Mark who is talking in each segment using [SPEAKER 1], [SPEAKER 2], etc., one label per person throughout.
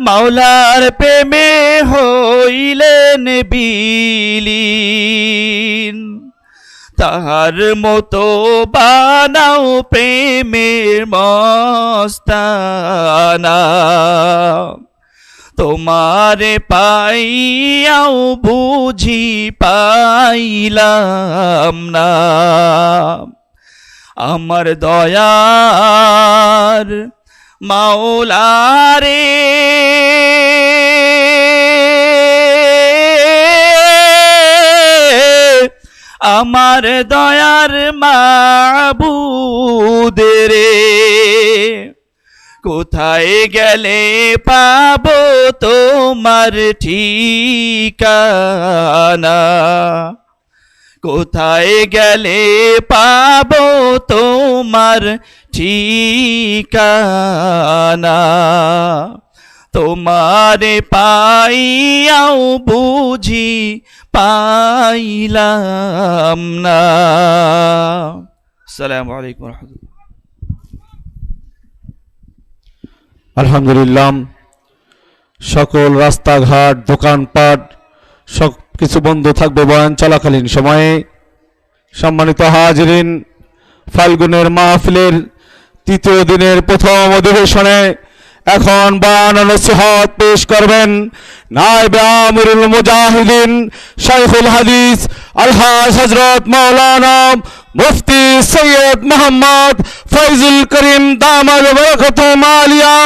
[SPEAKER 1] মাওলার প্রেমে হইলেন বিলীন। তাহার মতো বানাও প্রেমের মস্তানা, তোমারে পাইয়াও বুঝি পাইলাম না। আমার দয়ার মাওলারে আমার দয়ার মাবুদ রে, কোথায় গেলে পাবো তোমার ঠিকানা, কোথায় গেলে পাবো তোমার ঠিকানা, তোমারে পাইয়াও বুঝি পাইলাম না। আসসালামু আলাইকুম ওয়া রাহমাতুল্লাহ।
[SPEAKER 2] আলহামদুলিল্লাহ, সকল রাস্তাঘাট দোকানপাট সব কিছু বন্ধ থাকবে বয়ান চলাকালীন সময়ে। সম্মানিত হাজিরিন, ফাল্গুনের মাহফিলের তৃতীয় দিনের প্রথম অধিবেশনে এখন বয়ান ও নসিহত পেশ করবেন নায়েবে আমিরুল মুজাহিদিন শাইখুল হাদিস আলহাজ হযরত মাওলানা মুফতি সৈয়দ মোহাম্মদ ফয়জুল করিম দামাদ বরকতুহুম আলিয়া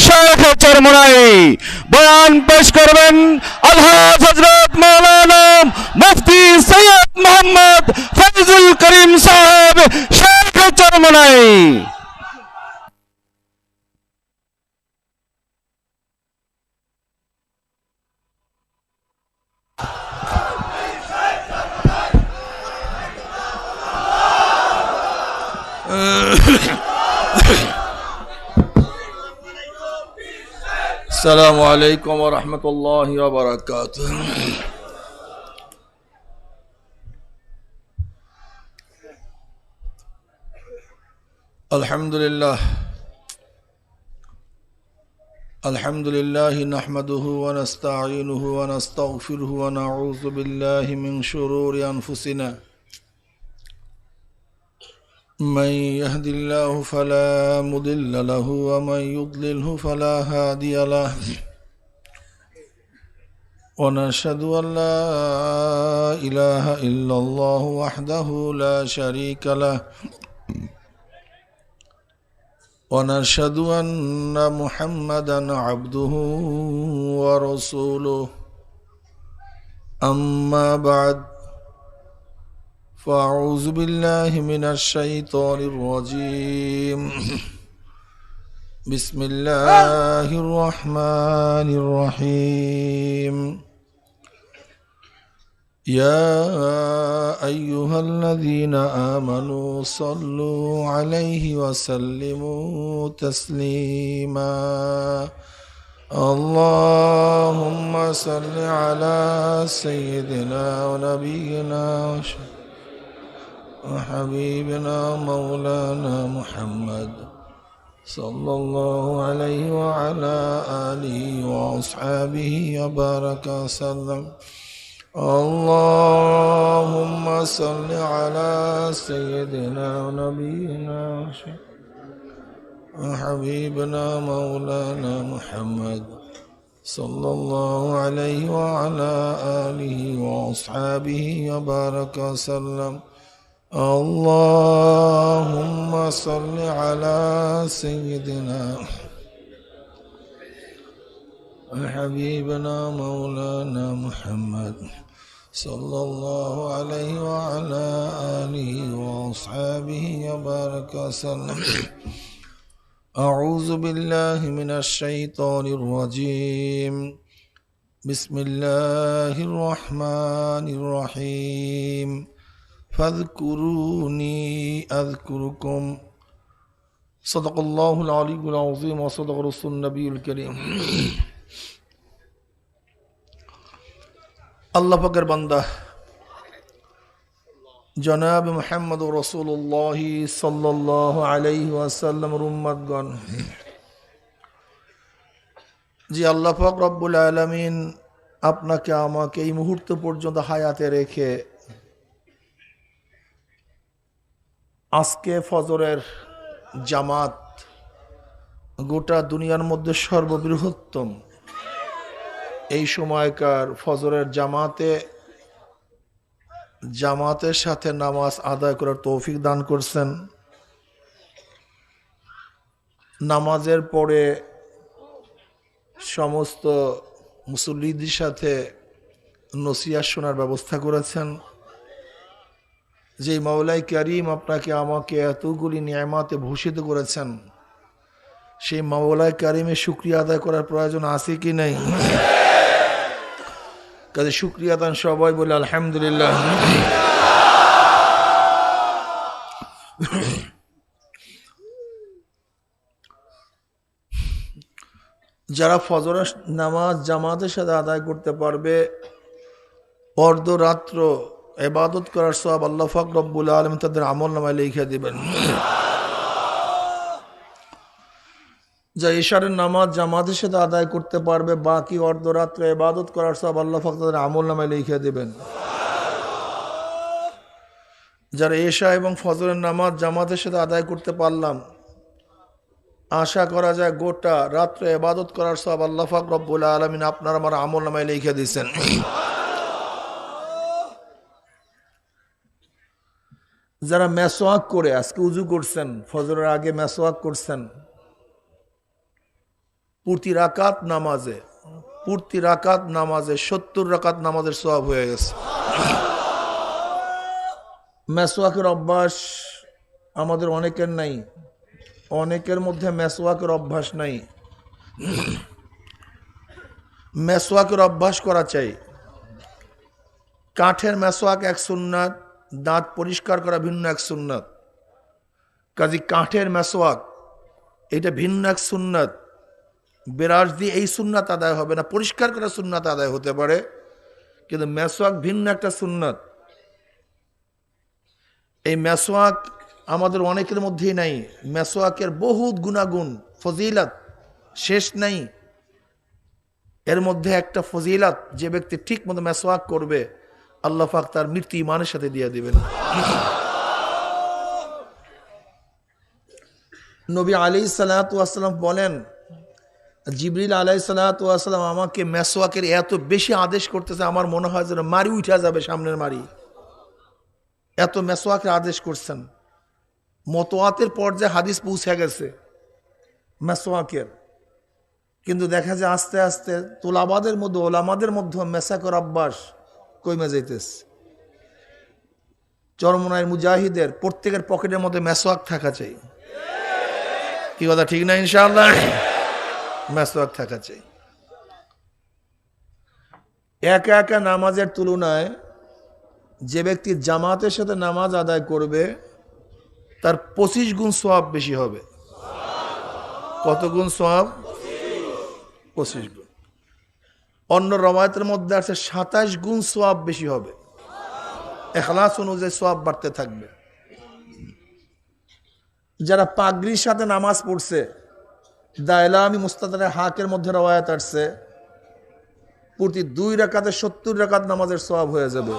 [SPEAKER 2] শেখ চরমনাই। বয়ান পেশ করবেন আলহাজ হযরত মাওলানা মুফতি সৈয়দ মোহাম্মদ ফয়জুল করিম সাহেব শেখ চরমনাই।
[SPEAKER 3] السلام عليكم ورحمة الله وبركاته. الحمد لله نحمده ونستعينه ونستغفره ونعوذ بالله من شرور أنفسنا، من يهد الله فلا مضل له ومن يضلله فلا هادي له، ونشهد أن لا إله إلا الله وحده لا شريك له، ونشهد أن محمدا عبده ورسوله. أما بعد، فأعوذ بالله من الشيطان الرجيم. بسم الله الرحمن الرحيم. يا أيها الذين آمنوا صلوا عليه وسلموا تسليما. اللهم صل على سيدنا ونبينا وحبيبنا مولانا محمد صلى الله عليه وعلى آله وأصحابه وبارك وسلم. اللهم صل على سيدنا ونبينا وحبيبنا مولانا محمد صلى الله عليه وعلى آله وأصحابه وبارك وسلم. اللهم صل على سيدنا وحبيبنا مولانا محمد صلى الله عليه وعلى آله وأصحابه وبارك وسلم. أعوذ بالله من الشيطان الرجيم. بسم الله الرحمن الرحيم. فاذكروني أذكركم. صدق الله العلي العظيم وصدق رسول النبي الكريم. আল্লাহ পাকের বান্দা জনাব মুহাম্মদ রাসূলুল্লাহ সাল্লাল্লাহু আলাইহি ওয়াসাল্লাম উম্মতগণ, জি আল্লাহ পাক রব্বুল আলামিন আপনাকে আমাকে এই মুহূর্ত পর্যন্ত হায়াতে রেখে আজকে ফজরের জামাত গোটা দুনিয়ার মধ্যে সর্ববৃহত্তম এই সময়কার ফজরের জামাতের সাথে নামাজ আদায় করার তৌফিক দান করছেন। নামাজের পরে সমস্ত মুসল্লিদের সাথে নসিহত শোনার ব্যবস্থা করেছেন। যে মাওলাই কারীম আপনাকে আমাকে এতগুলি নিয়ামতে ভূষিত করেছেন, সেই মাওলাই কারীমের শুকরিয়া আদায় করার প্রয়োজন আছে কি নাই? কাজে শুকরিয়া দান সবাই বলে আলহামদুলিল্লাহ। যারা ফজরের নামাজ জামাতের সাথে আদায় করতে পারবে, অর্ধরাত্র ইবাদত করার সওয়াব আল্লাহ পাক রব্বুল আলামিন তাদের আমলনামায় লিখে দিবেন। যা ইশারের নামাজ জামাতের সাথে আদায় করতে পারবে, বাকি অর্ধরাত্র ইবাদত করার সওয়াব আল্লাহ পাক তাদের আমলনামায় লিখে দিবেন। যারা এশা এবং ফজরের নামাজ জামাতের সাথে আদায় করতে পারলাম, আশা করা যায় গোটা রাত্রে ইবাদত করার সওয়াব আল্লাহ পাক রব্বুল আলামিন আপনার আমার আমলনামায় লিখে দিয়েছেন। যারা মেসওয়াক করে আজকে উজু করছেন, ফজরের আগে মেসওয়াক করছেন, প্রতি রাকাত নামাজে 70 রাকাত নামাজের সওয়াব হয়ে গেছে। মেসওয়াকের অভ্যাস আমাদের অনেকের নাই, অনেকের মধ্যে মেসওয়াকের অভ্যাস নাই। মেসওয়াকের অভ্যাস করা চাই। কাঠের মেসওয়াক এক সুন্নাত, দাঁত পরিষ্কার করা ভিন্ন এক সুন্নাত। কাজী কাঠের মেসওয়াক এটা ভিন্ন এক সুন্নাত। বিরাজ দিয়ে এই সুন্নাত আদায় হবে না, পরিষ্কার করা সুন্নাত আদায় হতে পারে, কিন্তু মেসওয়াক ভিন্ন একটা সুন্নাত। এই মেসওয়াক আমাদের অনেকের মধ্যেই নাই। মেসওয়াকের বহুত গুণাগুণ, ফজিলত শেষ নাই। এর মধ্যে একটা ফজিলত, যে ব্যক্তি ঠিক মতো মেসওয়াক করবে আল্লাহ পাক তার মৃত্যু ইমানের সাথে দিয়ে দিবেন। নবী আলাইহিস সালাতু ওয়াস সালাম বলেন, জিবরিল আলাইহিস সালাতু ওয়াস সালাম আমাকে মেসওয়াকের এত বেশি আদেশ করতেছে, আমার মনে হয় যেন মারি উঠা যাবে, সামনের মারি। এত মেসওয়াকের আদেশ করছেন। মতওয়াতের পর্যায়ে হাদিস পৌঁছে গেছে মেসওয়াকের, কিন্তু দেখা যায় আস্তে আস্তে তোলাবাদের মধ্যে, ওলামাদের মধ্যে মেসাকের অভ্যাস কমে যাইতেছে। চরমনায়ের মুজাহিদের প্রত্যেকের পকেটের মধ্যে মেসওয়াক থাকা চাই। কি কথা ঠিক না? ইনশাআল্লাহ মেসওয়াক থাকা চাই। একা একা নামাজের তুলনায় যে ব্যক্তি জামাতের সাথে নামাজ আদায় করবে তার 25 গুণ সওয়াব বেশি হবে। কত গুণ সওয়াব? 25 গুণ। অন্য রওয়ায়াতের মধ্যে আছে 27 গুণ সওয়াব বেশি হবে। ইখলাস অনুযায়ী সওয়াব বাড়তে থাকবে। যারা পাগড়ির সাথে নামাজ পড়ছে, দায়লামি মুস্তাদরাকে হাকের মধ্যে রওয়ায়াত আসছে, প্রতি 2 রাকাতে 70 রাকাত নামাজের সওয়াব হয়ে যাবে।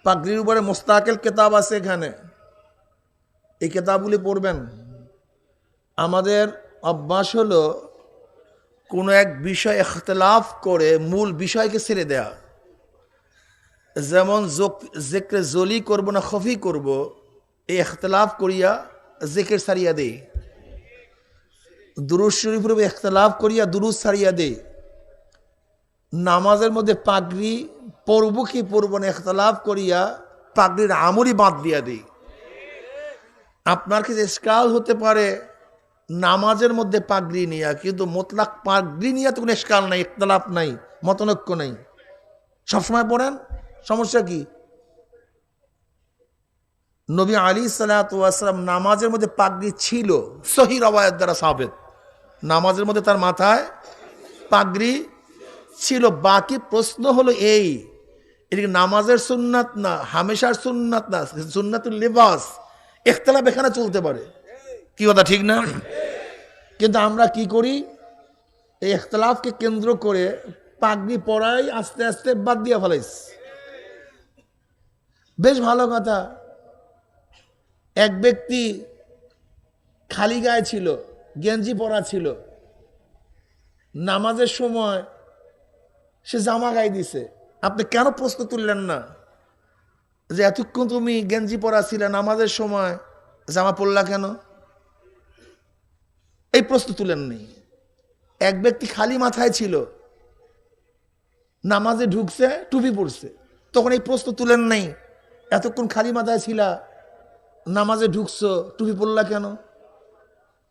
[SPEAKER 3] পাগড়ির উপরে মুস্তাকিল কিতাব আছে, এখানে এই কিতাবগুলি পড়বেন। আমাদের অভ্যাস হলো কোনো এক বিষয় ইখতিলাফ করে মূল বিষয়কে ছেড়ে দেয়া। যেমন জিক্রে জলি করব না খফি করব, এই ইখতিলাফ করিয়া জিকির ছাড়িয়া দেই। দুরূদ শরীফের উপর ইখতিলাফ করিয়া দুরূদ ছাড়িয়া দেই। নামাজের মধ্যে পাগড়ি পরব কি পরব না ইখতিলাফ করিয়া পাগড়ির আমলই বাদ দিয়া দেই। আপনার কাছে ইশকাল হতে পারে নামাজের মধ্যে পাগড়ি নিয়া, কিন্তু মুতলাক পাগড়ি নিয়ে তো কোনো ইশকাল নাই, ইখতিলাফ নাই, মতনৈক্য নাই, সবসময় পড়েন, সমস্যা কি? নবী আলাইহিস সালাতু ওয়াস সালাম নামাজের মধ্যে পাগড়ি ছিল, সহিহ রওয়ায়াত দ্বারা সাবিত। নামাজের মধ্যে তার মাথায় পাগড়ি ছিল। বাকি প্রশ্ন হলো এই, এটা নামাজের সুন্নাত না, হামেশার সুন্নাত না, সুন্নাতুল লিবাস। ইখতিলাফ এখানে চলতে পারে। কি কথা ঠিক না? কিন্তু আমরা কি করি? এই ইখতলাফকে কেন্দ্র করে পাগড়ি পরাই আস্তে আস্তে বাদ দিয়ে ফেলাইছে। বেশ ভালো কথা। এক ব্যক্তি খালি গায়ে ছিল, গেঞ্জি পরা ছিল, নামাজের সময় সে জামা গায়ে দিছে। আপনি কেন প্রশ্ন তুললেন না যে এতক্ষণ তুমি গেঞ্জি পরা ছিলে, নামাজের সময় জামা পরলা কেন? এই প্রশ্ন তুলেননি। এক ব্যক্তি খালি মাথায় ছিল, নামাজে ঢুকছে, টুপি পরছে, তখন এই প্রশ্ন তুলেন নাই এতক্ষণ খালি মাথায় ছিল, নামাজে ঢুকছো, টুপি পরলা কেন?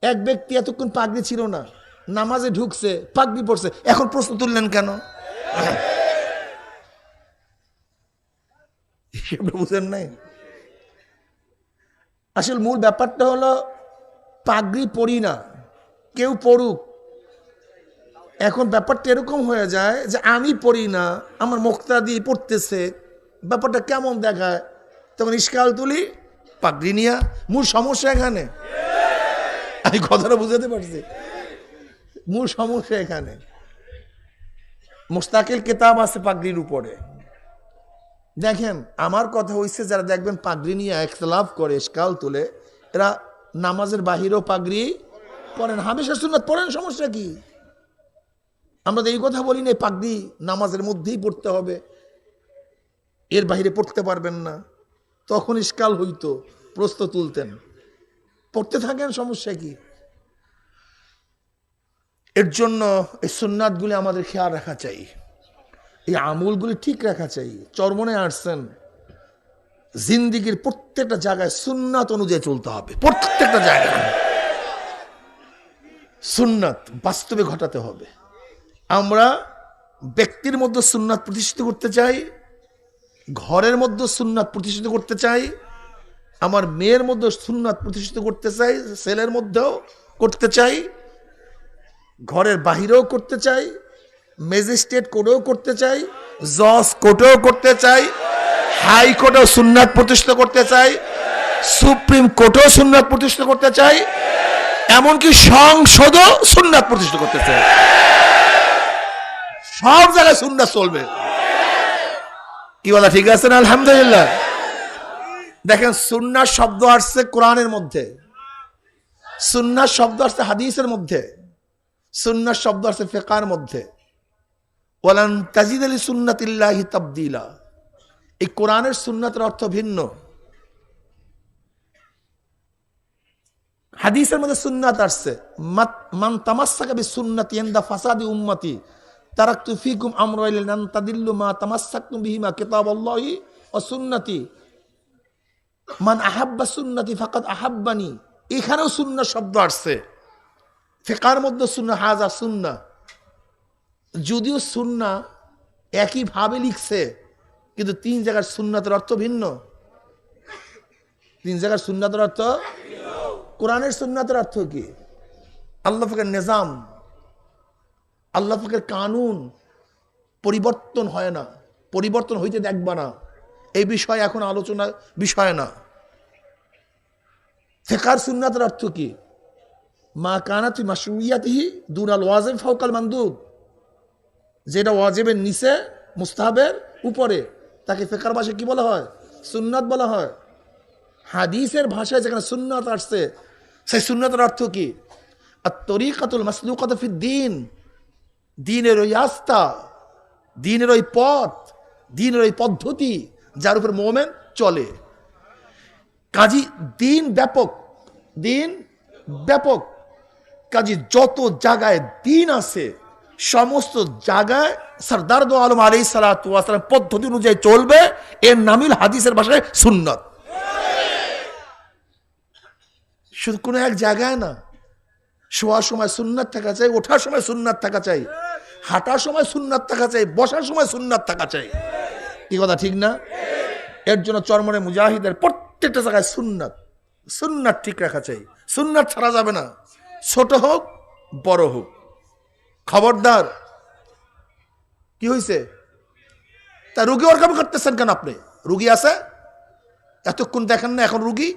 [SPEAKER 3] এক ব্যক্তি এতক্ষণ পাগড়ি ছিল না, নামাজে ঢুকছে, পাগড়ি পরছে, এখন প্রশ্ন তুললেন কেন? বুঝেন নাই? আসল মূল ব্যাপারটা হলো পাগড়ি পরি না, কেউ পড়ুক। এখন ব্যাপারটা এরকম হয়ে যায় যে আমি পড়ি না, আমার মুক্তাদি পড়তেছে, ব্যাপারটা কেমন দেখায়, তখন ইশকাল তুলি পাগড়ি নিয়া। মূল সমস্যা এখানে, আমি কথাটা বুঝাতে পারছি। মূল সমস্যা এখানে। মুস্তাকিল কিতাব আছে পাগড়ির উপরে। দেখেন, আমার কথা হইছে যারা দেখবেন পাগড়ি নিয়ে ইখতিলাফ করে, ইশকাল তুলে, এরা নামাজের বাহিরেও পাগড়ি পড়েন, হামেশা সুন্নাত পড়েন, সমস্যা কি? আমরা তো এই কথা বলি না পাগড়ি নামাজের মধ্যেই পড়তে হবে, এর বাহিরে পড়তে পারবেন না। তখন ইশকাল হইতো, প্রশ্ন তুলতেন, পড়তে থাকেন, সমস্যা কি? এর জন্য এই সুন্নাতগুলি আমাদের খেয়াল রাখা চাই, এই আমলগুলি ঠিক রাখা চাই। চরমনে আসছেন, জিন্দিগির প্রত্যেকটা জায়গায় সুন্নাত অনুযায়ী চলতে হবে। প্রত্যেকটা জায়গায় সুন্নাত বাস্তবে ঘটাতে হবে। আমরা ব্যক্তির মধ্যে সুন্নাত প্রতিষ্ঠিত করতে চাই, ঘরের মধ্যে সুন্নাত প্রতিষ্ঠিত করতে চাই, আমার মেয়ের মধ্যে সুন্নাত প্রতিষ্ঠিত করতে চাই, ছেলের মধ্যেও করতে চাই, ঘরের বাহিরেও করতে চাই, ম্যাজিস্ট্রেট কোর্টেও করতে চাই, জজ কোর্টেও করতে চাই, হাইকোর্টেও সুন্নাত প্রতিষ্ঠিত করতে চাই, সুপ্রিম কোর্টেও সুন্নাত প্রতিষ্ঠিত করতে চাই, এমনকি সংসদও সুন্নাত প্রতিষ্ঠিত করতে চাই। সব জায়গায় সুন্নাত চলবে। কি বলা ঠিক আছে না? আলহামদুলিল্লাহ। দেখেন, সুন্নাত শব্দ আসছে কোরআনের মধ্যে, সুন্নাত শব্দ আসছে হাদিসের মধ্যে, সুন্নাত শব্দ আসছে ফিকহের মধ্যে। ওয়ালান তাজিদা লিসুন্নাতিল্লাহি তাবদীলা। এই কোরআনের সুন্নাতের অর্থ ভিন্ন, হাদিসের মধ্যে সুন্নাত আসছে, মান তামাসসাকা বিসুন্নতি ইনদা ফাসাদি উম্মতি তারাকতু ফিকুম আমরাইন লান তাদিল্লু মা তামাসসাকতুম বিহিমা কিতাবাল্লাহি ওয়া সুন্নতি মান আহাব্বা সুন্নতি ফাকাদ আহাব্বানি। এখানেও সুন্নাত শব্দ আসছে, ফিকহের মধ্যে সুন্নাহ, হাজা সুন্নাহ। যদিও সুন্নাহ একই ভাবে লিখছে, কিন্তু তিন জায়গার সুন্নাতের অর্থ ভিন্ন। তিন জায়গার সুন্নাতের অর্থ। কোরআনের সুন্নাতের অর্থ কি? আল্লাহ পাকের নিজাম, আল্লাহ পাকের কানুন পরিবর্তন হয় না, পরিবর্তন হইতে দেখবা না, এই বিষয়ে এখন আলোচনা বিষয় না। ফিকহের সুন্নাতের অর্থ কি? মা কানাতি মাশরুইয়াতিহি দুনাল ওয়াজিব ফাওকাল মানদুব। যেটা ওয়াজিবের নিচে, মুস্তাহাবের উপরে, তাকে ফিকহের ভাষায় কি বলা হয়? সুন্নাত বলা হয়। হাদিসের ভাষায় যেখানে সুন্নাত আসছে, সেই সুন্নাতের অর্থ কি? আত-তরিকাতুল মাসলুকাতু ফিদ-দ্বীন, দ্বীনের ওই আস্থা, দ্বীনের ওই পথ, দ্বীনের ওই পদ্ধতি যার উপর মুমিন চলে। কাজী দ্বীন ব্যাপক, দ্বীন ব্যাপক। কাজী যত জায়গায় দ্বীন আছে, সমস্ত জায়গায় সরদার দো আলম আলাইহিস সালাতু ওয়াস সালাম পদ্ধতি অনুযায়ী চলবে। এর নামিল হাদিসের ভাষায় সুন্নাত। শুধু কোনো এক জায়গায় না, শোয়ার সময় সুন্নাত থাকা চাই, ওঠার সময় সুন্নাত থাকা চাই, হাঁটার সময় সুন্নাত থাকা চাই, বসার সময় সুন্নাত থাকা চাই। কি কথা ঠিক না? এর জন্য চরমনে মুজাহিদের প্রত্যেকটা জায়গায় সুন্নাত, সুন্নাত ঠিক রাখা চাই। সুন্নাত ছাড়া যাবে না, ছোট হোক বড় হোক। খবরদার। কি হয়েছে? তা রুগী ওরকম করতেছেন কেন? আপনি রুগী আছে, এতক্ষণ দেখেন না, এখন রুগী।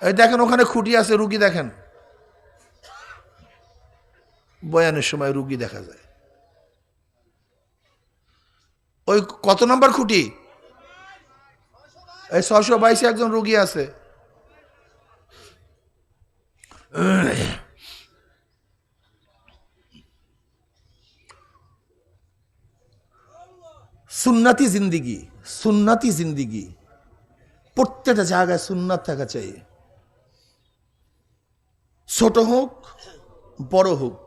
[SPEAKER 3] এই দেখেন ওখানে খুঁটি আছে, রুগী দেখেন, বয়ানের সময় রুগী দেখা যায়। ওই কত নম্বর খুঁটি? এই 622 একজন রুগী আছে। সুন্নতি জিন্দিগি, সুন্নতি জিন্দিগি, প্রত্যেকটা জায়গায় সুন্নাত থাকা চাই। ছোট হোক বড় হোক,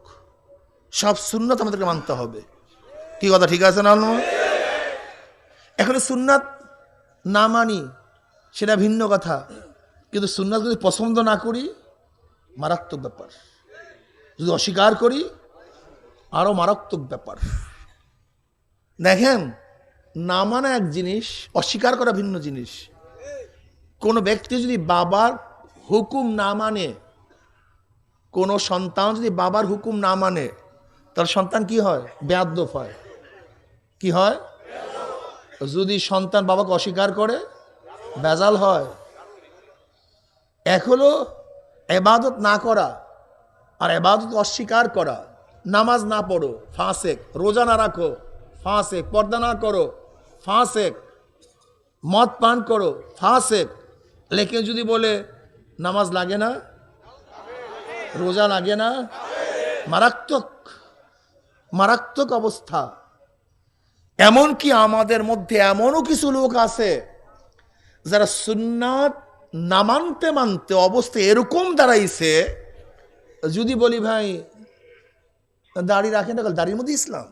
[SPEAKER 3] সব সুন্নাত আমাদেরকে মানতে হবে। কি কথা ঠিক আছে না? এখন সুন্নাত না মানি সেটা ভিন্ন কথা, কিন্তু সুন্নাত যদি পছন্দ না করি মারাত্মক ব্যাপার, যদি অস্বীকার করি আরো মারাত্মক ব্যাপার। দেখেন, না মানা এক জিনিস, অস্বীকার করা ভিন্ন জিনিস। কোনো ব্যক্তি যদি বাবার হুকুম না মানে, কোনো সন্তান যদি বাবার হুকুম না মানে, তার সন্তান কি হয়? বেয়াদ্দপ হয়। কি হয়? যদি সন্তান বাবাকে অস্বীকার করে বেজাল হয়। এক হলো ইবাদত না করা, আর ইবাদত অস্বীকার করা। নামাজ না পড়ো ফাসেক, রোজা না রাখো ফাসেক, পর্দা না করো ফাসেক, মদ পান করো ফাসেক। লেকিন যদি বলে নামাজ লাগে না, রোজা লাগে না, মারাত্মক মারাত্মক অবস্থা। এমনকি আমাদের মধ্যে এমনও কিছু লোক আছে যারা সুন্নাত না মানতে মানতে অবস্থা এরকম দাঁড়াইছে, যদি বলি ভাই দাড়ি রাখেন না, দাড়ির মধ্যে ইসলাম।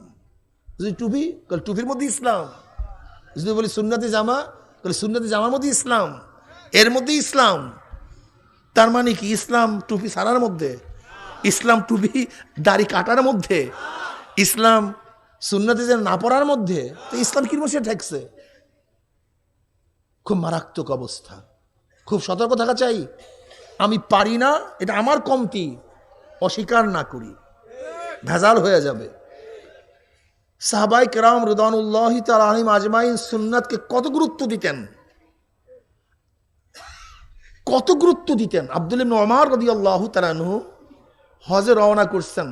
[SPEAKER 3] যদি টুপি, টুপির মধ্যে ইসলাম। যদি বলি সুন্নতি জামা, সুন্নতি জামার মধ্যে ইসলাম, এর মধ্যে ইসলাম। তার মানে কি? ইসলাম টুপি ছাড়ার মধ্যে, ইসলাম টুপি দাড়ি কাটার মধ্যে, ইসলাম সুন্নতি যেন না পড়ার মধ্যে। তো ইসলাম কি বসে ঠেকছে? খুব মারাত্মক অবস্থা, খুব সতর্ক থাকা চাই। আমি পারি না, এটা আমার কমতি, অস্বীকার না করি, ভেজাল হয়ে যাবে। সাহাবায়ে কেরাম রিদওয়ানুল্লাহি তাআলা আলাইহিম আজমাইন সুন্নাতকে কত গুরুত্ব দিতেন, কত গুরুত্ব দিতেন। আব্দুল্লাহ ইবনে ওমর রাদিয়াল্লাহু তাআলা আনহু হজে রওনা করছেন,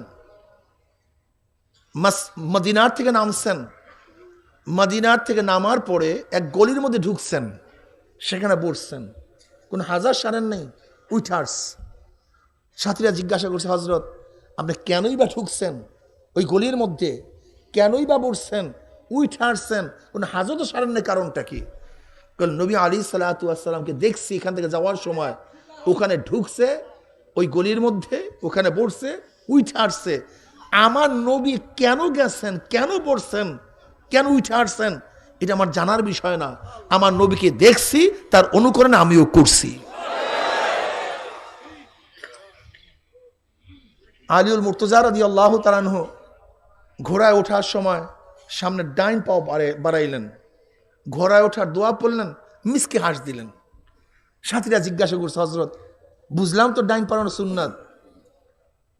[SPEAKER 3] মদিনার থেকে নামছেন। মদিনার থেকে নামার পরে এক গলির মধ্যে ঢুকছেন, সেখানে বসছেন, কোন হাজার সারেন নেই, উইঠার্স। সাথীরা জিজ্ঞাসা করছে, হজরত আপনি কেনই বা ঢুকছেন ওই গলির মধ্যে, কেনই বা বসছেন, উইঠার্সেন, কোন হাজত সারেন নেই, কারণটা কি? নবী আলাইহিস সালাতু ওয়াস সালামকে দেখছি এখান থেকে যাওয়ার সময় ওখানে ঢুকছে ওই গলির মধ্যে, ওখানে বসছে, উঠে আসছে। আমার নবী কেন গেছেন, কেন বসছেন, কেন উঠে আসছেন, এটা আমার জানার বিষয় না। আমার নবীকে দেখছি, তার অনুকরণে আমিও করছি। আলিউল মুর্তজা রাদিয়াল্লাহু তাআলা আনহু ঘোড়ায় ওঠার সময় সামনে ডাইন পাও বাড়াইলেন, ঘোড়ায় ওঠার দোয়া পড়লেন, মিসকে হাস দিলেন। সাথীরা জিজ্ঞাসা করছে, হজরত বুঝলাম তো ডাইন পাড়ানো সুন্নাত,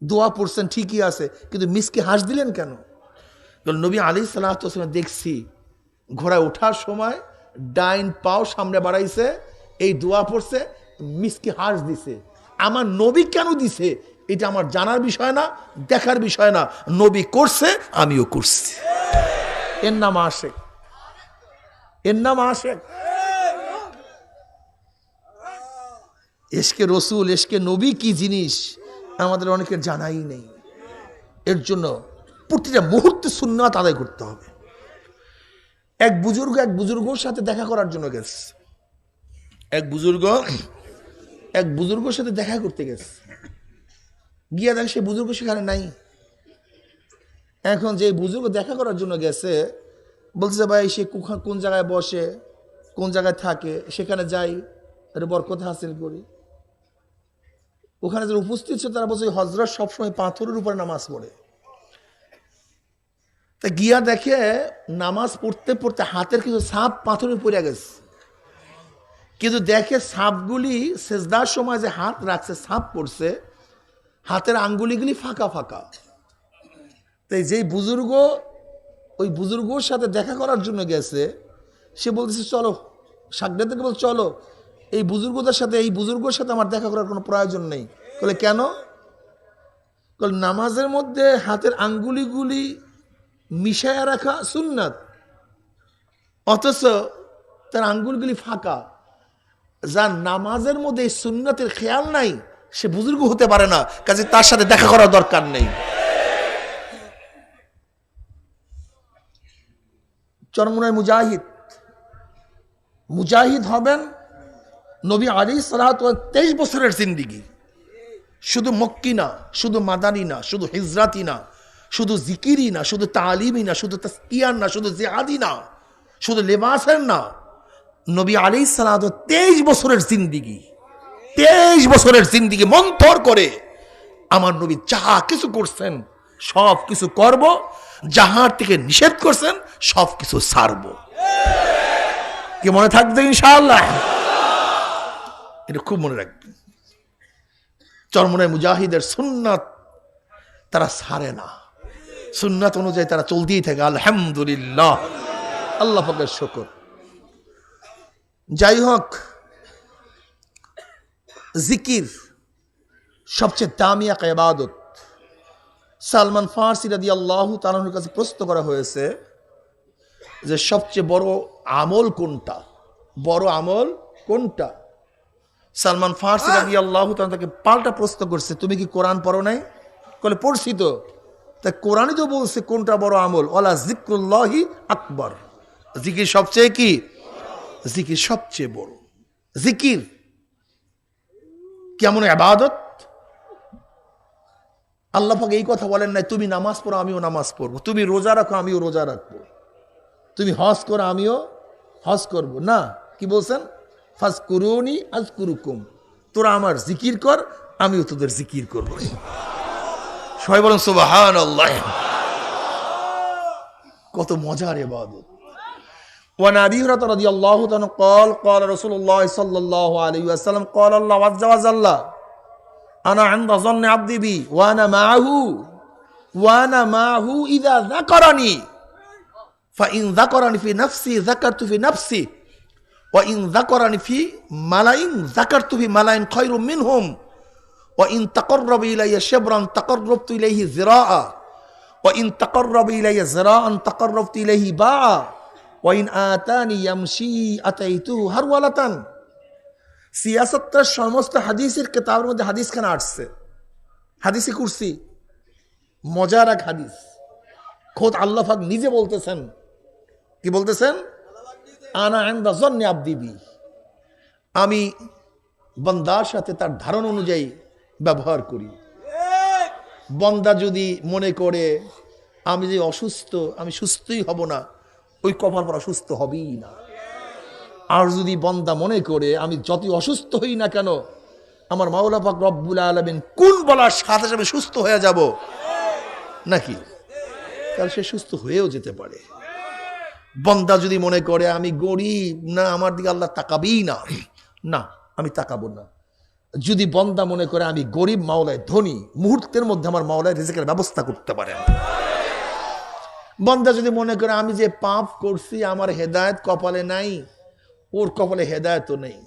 [SPEAKER 3] দোয়া পড়ছেন ঠিকই আছে, কিন্তু মিসকে হাস দিলেন কেন? নবী আলাইহিস সালাতু ওয়াস সালাম দেখছি ঘোড়ায় ওঠার সময় ডাইন পাও সামনে বাড়াইছে, এই দোয়া পড়ছে, মিসকে হাস দিছে। আমার নবী কেন দিছে এটা আমার জানার বিষয় না, দেখার বিষয় না। নবী করছে, আমিও করছি। এর নাম আশেক, এর নাম আশেক। এশকে রসুল, এশকে নবী কি জিনিস আমাদের অনেকের জানাই নেই। এর জন্য প্রতিটা মুহূর্তে সুন্নাত আদায় করতে হবে। এক বুজুর্গর সাথে দেখা করার জন্য গেছে, এক বুজুর্গর সাথে দেখা করতে গেছে, গিয়া দেখ সে বুজুর্গ সেখানে নাই। এখন যে বুজুর্গ দেখা করার জন্য গেছে বলছে, ভাই সে কোন জায়গায় বসে, কোন জায়গায় থাকে, সেখানে যাই, এটা বরকত হাসিল করি। ওখানে যারা উপস্থিত ছিল তারা বলছে হযরত সবসময় পাথরের উপরে নামাজ পড়ে। তা গিয়া দেখে নামাজ পড়তে পড়তে হাতের কিছু সাপ পাথরে পড়ে গেছে, কিন্তু দেখে সাপগুলি সেজদার সময় যে হাত রাখছে, সাপ পড়ছে, হাতের আঙ্গুলিগুলি ফাঁকা ফাঁকা। তাই যেই বুজুর্গ ওই বুজুর্গর সাথে দেখা করার জন্য গেছে, সে বলতেছে চলো, সাগরে থেকে বল চলো এই বুজুর্গের সাথে আমার দেখা করার কোনো প্রয়োজন নেই। বলে কেন? বলে নামাজের মধ্যে হাতের আঙ্গুলিগুলি মিশায়া রাখা সুন্নাত, অথচ তার আঙ্গুলগুলি ফাঁকা। যার নামাজের মধ্যে এই সুন্নাতের খেয়াল নাই সে বুজুর্গ হতে পারে না, কাজে তার সাথে দেখা করার দরকার নেই। চরমুনায় মুজাহিদ হবেন নবী আলাইহিস সালাতু ওয়াস 23 বছরের জিন্দেগি, শুধু মক্কি না, শুধু মাদানী না, শুধু হিজরাতি না, শুধু জিকিরি না, শুধু তালিমি না, শুধু তাসকিয়ার না, শুধু জিহাদি না, শুধু লেবাসের না। নবী আলাইহিস সালাতু 23 বছরের জিন্দেগি, 23 বছরের জিন্দেগি মন্থর করে আমার নবী যাহা কিছু করছেন সব কিছু করব, যাহার থেকে নিষেধ করছেন সব কিছু ছাড়ব। কি মনে থাকবে ইনশাআল্লাহ? এটা খুব মনে রাখবেন। চরমুনায় মুজাহিদের সুন্নাত তারা ছাড়ে না, সুন্নাত অনুযায়ী তারা চলতেই থাকে। আলহামদুলিল্লাহ, আল্লাহ পাকের শুকর। যাই হোক, জিকির সবচেয়ে দামি এক ইবাদত। সালমান ফারসি রাদিয়াল্লাহু তাআলার কাছে প্রশ্ন করা হয়েছে যে সবচেয়ে বড় আমল কোনটা, বড় আমল কোনটা? সালমান ফারসি রাদিয়াল্লাহু তাআলা তাকে পাল্টা প্রশ্ন করছে, তুমি কি কোরআন পড়ো নাই? বলে পড়ছি তো। তা কোরআনই তো বলছে কোনটা বড় আমল, ওয়ালা যিকরুল্লাহি আকবার, জিকির সবচেয়ে কি? জিকির সবচেয়ে বড়। জিকির কেমন ইবাদত? আল্লাহ পাক এই কথা বলেন নাই তুমি নামাজ পড়ো আমিও নামাজ পড়বো, তুমি রোজা রাখো আমিও রোজা রাখবো, তুমি হজ করো আমিও হজ করব না। কি বলছেন? ফাজকুরুনি আযকুরুকুম, তোরা আমার জিকির কর আমিও তোদের জিকির করব। সবাই বলেন সুবহানাল্লাহ। কত মজার ইবাদত। وعن أبي هريرة رضي الله عنه قال قال رسول الله صلى الله عليه وسلم قال الله عز وجل أنا عند ظن عبدي بي وأنا معه إذا ذكرني فإن ذكرني في نفسي ذكرت في نفسي وإن ذكرني في ملأ ذكرت في ملأ خير منهم وإن تقرب إلي شبرا تقربت إليه ذراعا وإن تقرب إلي ذراعا تقربت إليه باعا وإن آتاني يمشي أتيته هرولة। সিয়াসতের সমস্ত হাদিসের কিতাবের মধ্যে হাদিস খানা আসছে, হাদিসে কুরসি, মজার এক হাদিস। খোদ আল্লাহ পাক নিজে বলতেছেন, কি বলতেছেন? আনা ইনদা যন্নি আবদি বি, আমি বান্দার সাথে তার ধারণা অনুযায়ী ব্যবহার করি। বান্দা যদি মনে করে আমি যে অসুস্থ, আমি সুস্থই হব না, ওই কপাল পর অসুস্থ হবেই না। আর যদি বান্দা মনে করে আমি যতই অসুস্থ হই না কেন আমার মাওলা পাক রব্বুল আলামিন কোন বলার সাথে সাথে সুস্থ হয়ে যাব নাকি, তাহলে সে সুস্থ হয়েও যেতে পারে। বান্দা যদি মনে করে আমি গরিব, না আমার দিকে আল্লাহ তাকাবেই না, না আমি তাকাবো না। যদি বান্দা মনে করে আমি গরিব, মাওলায় ধনী, মুহূর্তের মধ্যে আমার মাওলায় রিজিকের ব্যবস্থা করতে পারেন। বান্দা যদি মনে করে আমি যে পাপ করছি আমার হেদায়েত কপালে নাই, ওর কপালে হেদায়েতও নেই।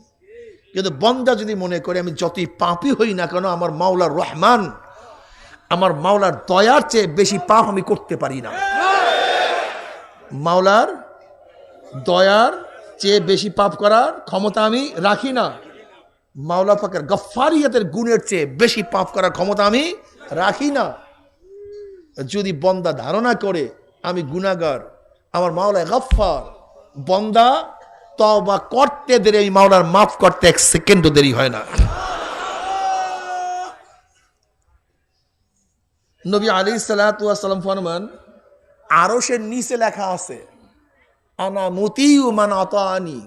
[SPEAKER 3] কিন্তু বান্দা যদি মনে করে আমি যতই পাপই হই না কেন আমার মাওলার রহমান, আমার মাওলার দয়ার চেয়ে বেশি পাপ আমি করতে পারি না, মাওলার দয়ার চেয়ে বেশি পাপ করার ক্ষমতা আমি রাখি না, মাওলা পাকের গফফারিয়তের গুণের চেয়ে বেশি পাপ করার ক্ষমতা আমি রাখি না। যদি বান্দা ধারণা করে আমি গুনাহগার, আমার মাওলা গফফার, বান্দা তওবা করতে দেরি, এই মাওলার মাফ করতে এক সেকেন্ডও দেরি হয় না। নবী আলাইহিস সালাতু ওয়াস সালাম ফরমান, আরশের নিচে লেখা আছে আনা মুতিউ মান আতানি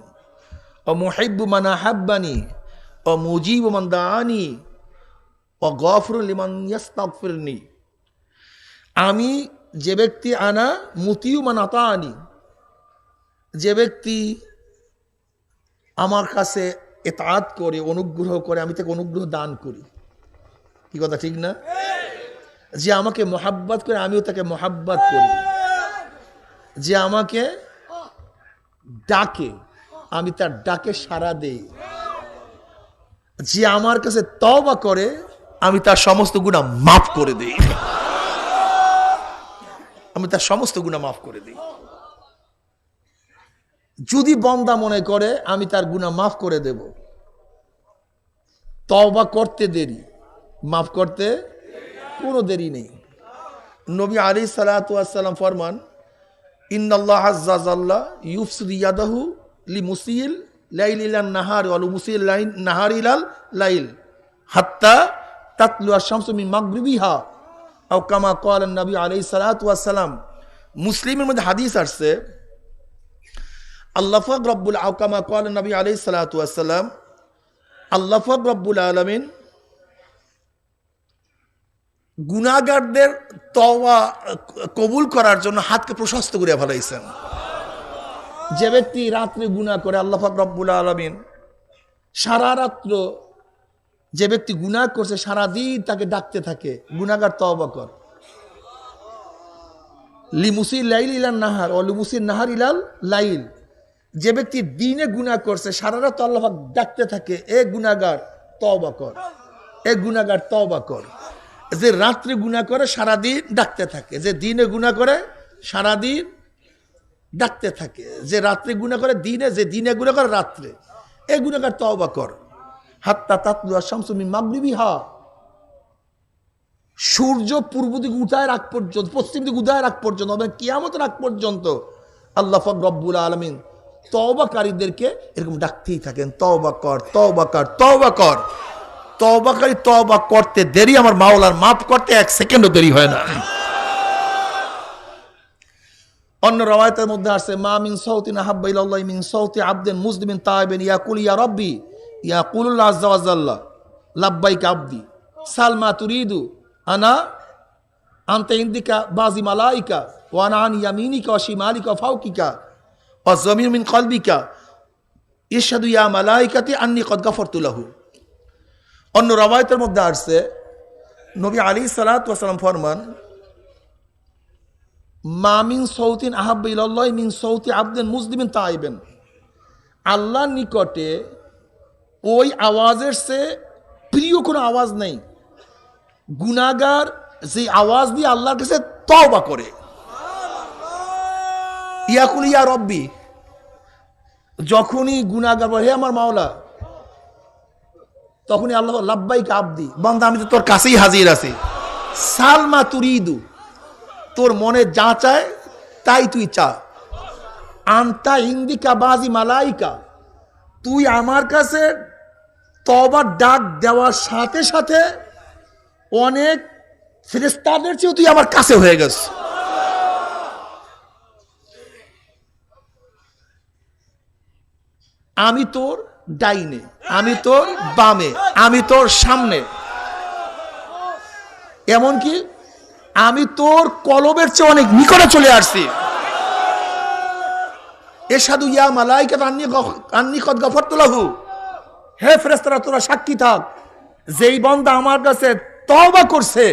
[SPEAKER 3] ওয়া মুহিব্বু মান আহাব্বানি ওয়া মুজিবু মান দাআনি ওয়া গাফিরু লিমান ইস্তাগফিরনি। আমি যে ব্যক্তি, আনা মুতিউ মান আতানি, যে ব্যক্তি আমার কাছে ইতাআত করে, অনুগ্রহ করে, আমি তাকে অনুগ্রহ দান করি। কি কথা ঠিক না? যে আমাকে মোহাব্বত করে আমিও তাকে মোহাব্বত করি, যে আমাকে ডাকে আমি তার ডাকে সাড়া দেই, যে আমার কাছে তওবা করে আমি তার সমস্ত গুনাহ মাফ করে দিই। আমি তার সমস্ত গুনাহ মাফ করে দিই। যদি বান্দা মনে করে আমি তার গুনাহ মাফ করে দেব, তওবা করতে দেরি, মাফ করতে কোনো দেরি নেই। নবী আলাইহিস সালাতু ওয়াস সালাম ফরমান, ইন্নাল্লাহ আযজা জাল্লা ইউফসিদু ইয়াদাহু লিমুসিল লাইল ইলান নাহার ওয়া লিমুসিল নাহার ইলাল লাইল হাত্তা তাতলু আশ-শামসু মিন মাগরিবিহা আও কামা ক্বালা নবী আলাইহিস সালাতু ওয়াস সালাম। মুসলিমের মধ্যে হাদিস আসছে, আল্লাহ পাক রব্বুল আও কামা ক্বালা নবী আলাইহিস সালাতু ওয়াস সালাম, আল্লাহ পাক রব্বুল আলামিন গুনাহগারদের তওবা কবুল করার জন্য হাতকে প্রশস্ত করে ফেলাইছেন। যে ব্যক্তি রাত্রে গুনাহ করে আল্লাহ পাক রব্বুল আলামিন সারা রাত্র, যে ব্যক্তি গুনাহ করছে সারাদিন তাকে ডাকতে থাকে, গুনাহগার তওবা কর। লিমুসিল লাইল ইলান নাহার ও লিমুসিল নাহার ইলাল লাইল, যে ব্যক্তি দিনে গুনাহ করছে সারা রাত আল্লাহ পাক ডাকতে থাকে, এ গুনাহগার তওবা কর, এ গুনাহগার তওবা কর। যে রাত্রে গুনাহ করে সারাদিন ডাকতে থাকে, যে দিনে গুনাহ করে সারাদিন ডাকতে থাকে, যে রাত্রে গুনাহ করে দিনে, যে দিনে গুনাহ করে রাত্রে, এ গুনাহগার তওবা কর। হাত্তা তাতলু আশ-শামসু মিন মাগরিবিহা, সূর্য পূর্ব দিকে উঠায় রাখ পর্যন্ত, পশ্চিম দিকে উঠায় রাখ পর্যন্ত, কিয়ামতের আগ পর্যন্ত আল্লাহ পাক রব্বুল আলামিন তওবাকারীদেরকে এরকম ডাকতেই থাকেন, তওবা কর, তওবা কর, তওবা কর। তওবাকারী তওবা করতে দেরি, আমার মাওলার মাফ করতে এক সেকেন্ডও দেরি হয় না। অন্য রওয়ায়াতের মধ্যে আসছে, মা মিন সাউতিন আহাব্বা ইলাল্লাহি মিন সাউতি আবদিন মুসলিমিন তাইবিন ইয়াকুল ইয়া রাব্বি ইয়াকুলুল্লাহ আযজা ওয়া জাল্লা লাব্বাইকা আবদি সালমা তুরিদু আনা আনতা ইনদিকা বাজি মালাইকা ওয়া আনা আন ইয়ামিনিকা ওয়া শিমালিকা ওয়া ফাওকিকা ওয়া যামির মিন কলবিকা ইশহাদু ইয়া মালাইকাতি আন্নী কদ গাফারতু লাহু। অন্য রওয়ায়াতের মধ্যে আসছে, নবী আলাইহিস সালাতু ওয়াস সালাম ফরমান, মা মিন সাউতিন আহাব্বা ইলাল্লাহি মিন সাউতি আবদিন মুসলিমিন তাইবিন, আল্লাহর নিকটে ওই আওয়াজের চেয়ে প্রিয় কোনো আওয়াজ নেই গুনাহগার যে আওয়াজ দিয়ে আল্লাহর কাছে তওবা করে। ইয়াকুল ইয়া রব্বি, যখনই গুনাহগার বলে হে আমার মাওলা, তখনই আল্লাহ লাব্বাইকা আবদি, বান্দা আমি তো তোর কাছেই হাজির আছি। সালমা তুরিদু, তোর মনে যা চায় তাই তুই চা। আনতা ইন্দিকা বাজি মালাইকা, তুই আমার কাছে তওবার ডাক দেওয়ার সাথে সাথে অনেক ফেরেশতাদের চেয়েও তুই আমার কাছে হয়ে গেছ। আমি তোর ডাইনে, আমি তোর বামে, আমি তোর সামনে, এমনকি আমি তোর কলবের চেয়ে অনেক নিকটে চলে আসছি। ইশহাদু ইয়া মালাইকাতু আন্নী কদ গাফারতু লাহু, হে ফেরেশতারা তোরা সাক্ষী থাক, যেই বান্দা আমার কাছে তওবা করছে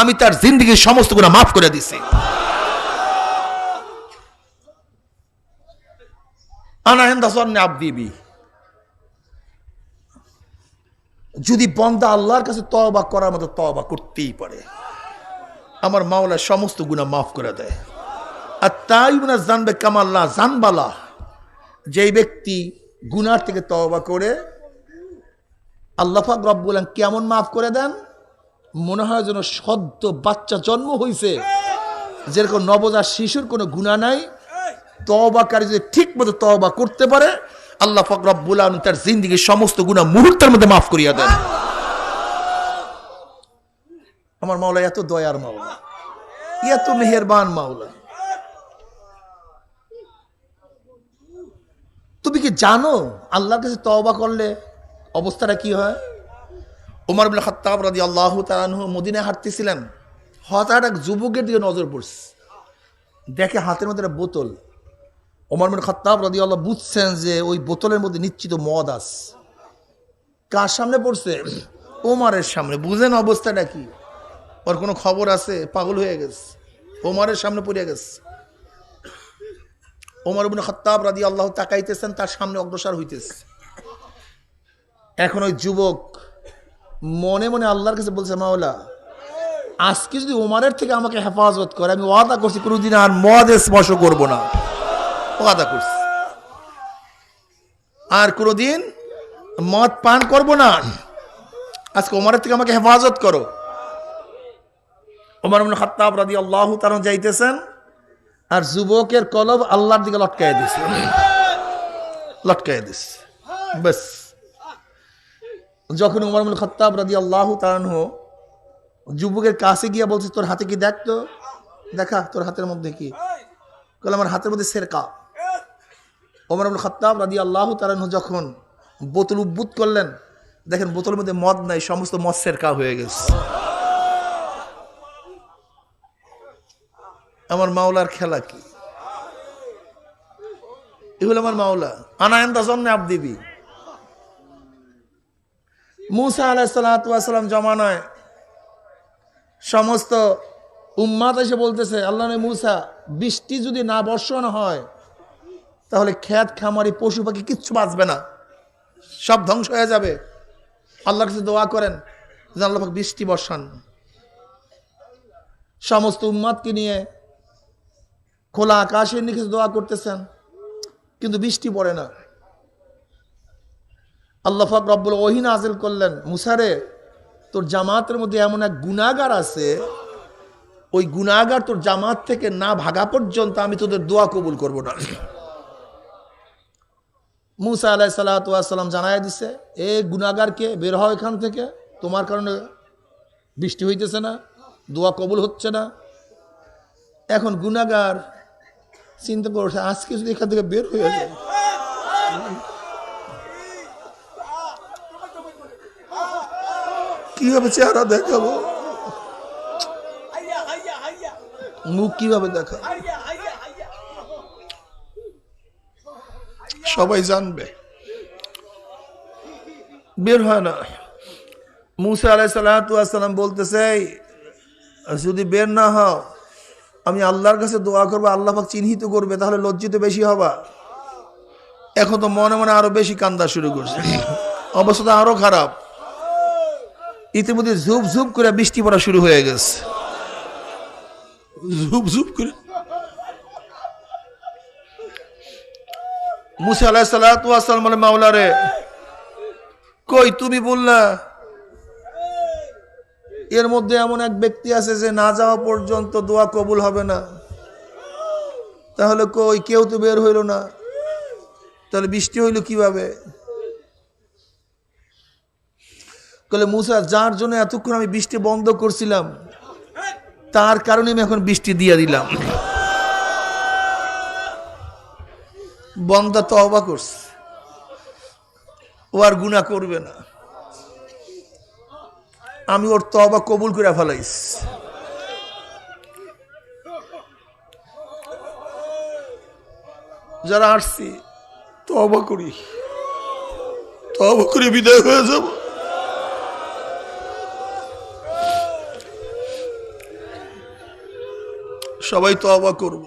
[SPEAKER 3] আমি তার জিন্দেগীর সমস্ত গুনাহ মাফ করে দিছি। আনা ইনদা যান্নি আবদি বি, যদি বান্দা আল্লাহর কাছে তওবা করার মতো তওবা করতেই পারে, আমার মাওলা সমস্ত গুনাহ মাফ করে দেয়। আর তাইবুনা জানবে কামাল্লা জানবালা, যেই ব্যক্তি গুনার থেকে তওবা করে আল্লাহ পাক রব্বুল আলামিন কেমন মাফ করে দেন, মনে হয় যেন সদ্য বাচ্চা জন্ম হয়েছে, যেরকম নবজাত শিশুর কোনো গুনাহ নাই। তওবাকারী যদি ঠিক মতো তওবা করতে পারে আল্লাহ পাক রব্বুল আলামিন তার জিন্দেগীর সমস্ত গুনাহ মুহূর্তের মধ্যে মাফ করিয়া দেন। আমার মাওলা এত দয়ার মাওলা, এত মেহেরবান মাওলা। তুমি কি জানো আল্লাহর কাছে তওবা করলে অবস্থাটা কি হয়? ওমর ইবনে খাত্তাব রাদিয়াল্লাহু তাআলা আনহু মদিনায় হাঁটতেছিলেন, হঠাৎ এক যুবকের দিকে নজর পড়ছে, দেখে হাতের মধ্যে একটা বোতল। ওমর ইবনে খাত্তাব রাদিয়াল্লাহু বুঝছেন যে ওই বোতলের মধ্যে নিশ্চিত মদ আছে। কার সামনে পড়ছে? ওমরের সামনে। বুঝেন অবস্থাটা কি? ওর কোনো খবর আছে? পাগল হয়ে গেছে, ওমরের সামনে পড়ে গেছে। ওমর ইবনে খাত্তাব রাদিয়াল্লাহু তাকাইতেছেন, তার সামনে অগ্রসর হইতেছে। এখন ওই যুবক মনে মনে আল্লাহর কাছে বলছে, মাওলা আজকে যদি ওমারের থেকে আমাকে হেফাজত করে, আমি ওয়াদা করছি কোনোদিন আর মদ স্পর্শ করবো না, ওয়াদা করছি আর কোনোদিন মদ পান করব না। আজকে ওমরের থেকে আমাকে হেফাজত করো। ওমর ইবনে খাত্তাব রাদিয়াল্লাহু তাআলা যাইতেছেন আর যুবকের কলব আল্লাহর দিকে লটকায় দিছে, বাস। যখন ওমর ইবনে খাত্তাব রাদিয়াল্লাহু তাআলা যুবকের কাছে গিয়ে বলছে, তোর হাতে কি, দেখ তো, দেখা তোর হাতের মধ্যে কি। বলে, আমার হাতের মধ্যে সেরকা। ওমর ইবনে খাত্তাব রাদিয়াল্লাহু তাআলা যখন বোতল উদ্বুত করলেন, দেখেন বোতলের মধ্যে মদ নাই, সমস্ত মদ সেরকা হয়ে গেছে। আমার মাওলার খেলা কি, এগুলো আমার মাওলা। আনায়ন্দা জন্মে আবদিবি। মুসা আলাইহিস সালাতু ওয়াস সালাম জমানায় সমস্ত উম্মাত এসে বলতেছে, আল্লাহ নবী মুসা, বৃষ্টি যদি না বর্ষণ হয় তাহলে খেত খামারি পশু পাখি কিচ্ছু বাঁচবে না, সব ধ্বংস হয়ে যাবে। আল্লাহর কাছে দোয়া করেন যে আল্লাহ পাক বৃষ্টি বর্ষান। সমস্ত উম্মাদকে নিয়ে খোলা আকাশের নিচে দোয়া করতেছেন, কিন্তু বৃষ্টি পড়ে না। আল্লাহ পাক রব্বুল ওহী নাযিল করলেন, মুসা রে, তোর জামাতের মধ্যে এমন এক গুনাহগার আছে, ওই গুনাহগার তোর জামাত থেকে না ভাগা পর্যন্ত আমি তোদের দোয়া কবুল করব না। মুসা আলাইহিস সালাতু ওয়াস সালাম জানায় দিছে, এ গুনাহগারকে বের হও এখান থেকে, তোমার কারণে বৃষ্টি হইতেছে না, দোয়া কবুল হচ্ছে না। এখন গুনাহগার চিন্তা করছে, আজকে যদি এখান থেকে বের হয়ে যায়, কিভাবে চেহারা দেখাবো, মুখ কিভাবে দেখা, সবাই জানবে, বের হয় না। মুসা আলাইহিস সালাতু ওয়াস সালাম বলতেছে, যদি বের না হও আমি আল্লাহর কাছে দোয়া করবো, আল্লাহ পাক চিহ্নিত করবে, তাহলে লজ্জিত বেশি হবা। এখন তো মনে মনে আরো বেশি কান্দা শুরু করছে, অবস্থা আরো খারাপ। ইতিমধ্যে ঝুপ ঝুপ করে বৃষ্টি পড়া শুরু হয়ে গেছে, ঝুপ ঝুপ করে। মুসা আলাইহিস সালাতু ওয়াস সালাম বলে, মাওলা রে, কই তুমি বললা এর মধ্যে এমন এক ব্যক্তি আছে যে না যাওয়া পর্যন্ত দোয়া কবুল হবে না, তাহলে কই কেউ তো বের হইল না, তাহলে বৃষ্টি হইল কিভাবে? বলে, মুসা, যার জন্য এতক্ষণ আমি বৃষ্টি বন্ধ করছিলাম তার কারণে আমি এখন বৃষ্টি দিয়ে দিলাম। বন্দা তওবা করছে, ও আর গুনাহ করবে না, আমি ওর তওবা কবুল করে ফেলাইছি। যারা আসছি তওবা করি, তওবা করে বিদায় হয়ে যাব। সবাই তওবা করব।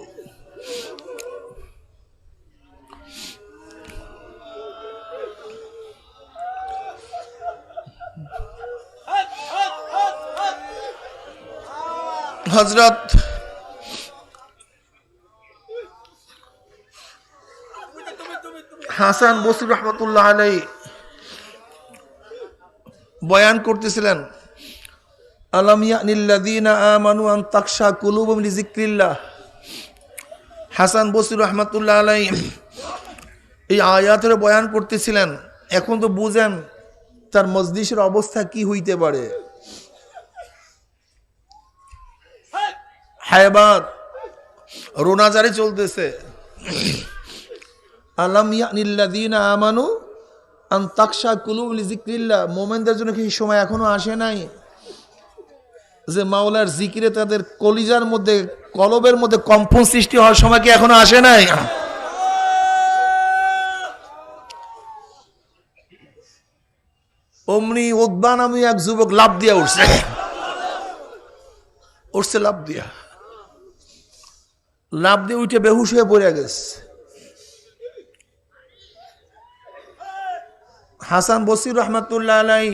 [SPEAKER 3] হযরত হাসান বসরি রাহমাতুল্লাহ আলাইহি বয়ান করতেছিলেন, আলাম ইয়ানিল্লাযীনা আমানু আন তাকশা কুলুবুহুম লিযিকরিল্লাহ। হাসান বসরি রাহমাতুল্লাহ আলাইহি এই আয়াতের বয়ান করতেছিলেন। এখন তো বুঝেন তার মজলিসের অবস্থা কি হইতে পারে। হায়বাত রোনাজারি চলতেছে, আলাম ইয়ানিল্লাযীনা আমানু আন তাকশা কুলুবুহুম লিযিকরিল্লাহ। মুমিনদের জন্য কি সময় এখনো আসে নাই যে মাওলার জিকিরে তাদের কলিজার মধ্যে, কলবের মধ্যে কম্পন সৃষ্টি হওয়ার সময় কি এখনো আসে নাই? অমনি উতবা নামে এক যুবক লাফ দিয়া উঠছে, লাফ দিয়ে উঠে বেহুশ হয়ে পড়ে গেছে। হাসান বসির রহমতুল্লাহ আলাই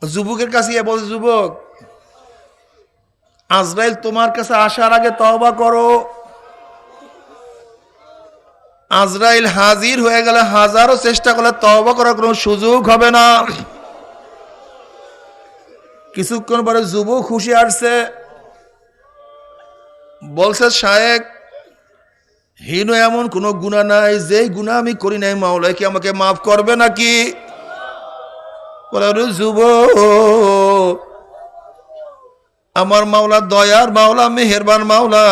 [SPEAKER 3] যুবকের কাছে গিয়ে বলছে, যুবক, আজরাইল তোমার কাছে আসার আগে তওবা করো। আজরাইল হাজির হয়ে গেলে হাজারো চেষ্টা করলে তওবা করার কোনো সুযোগ হবে না। কিছুক্ষণ পরে যুবক খুশি আসছে, বলছে, শায়েখ, হীন এমন কোনো গুনাহ নাই, যেই গুনাহ আমি করি নাই মাওলা কি আমাকে মাফ করবে নাকি? বলে, যুবক, আমার মাওলা দয়ার মাওলা, মেহেরবান মাওলা।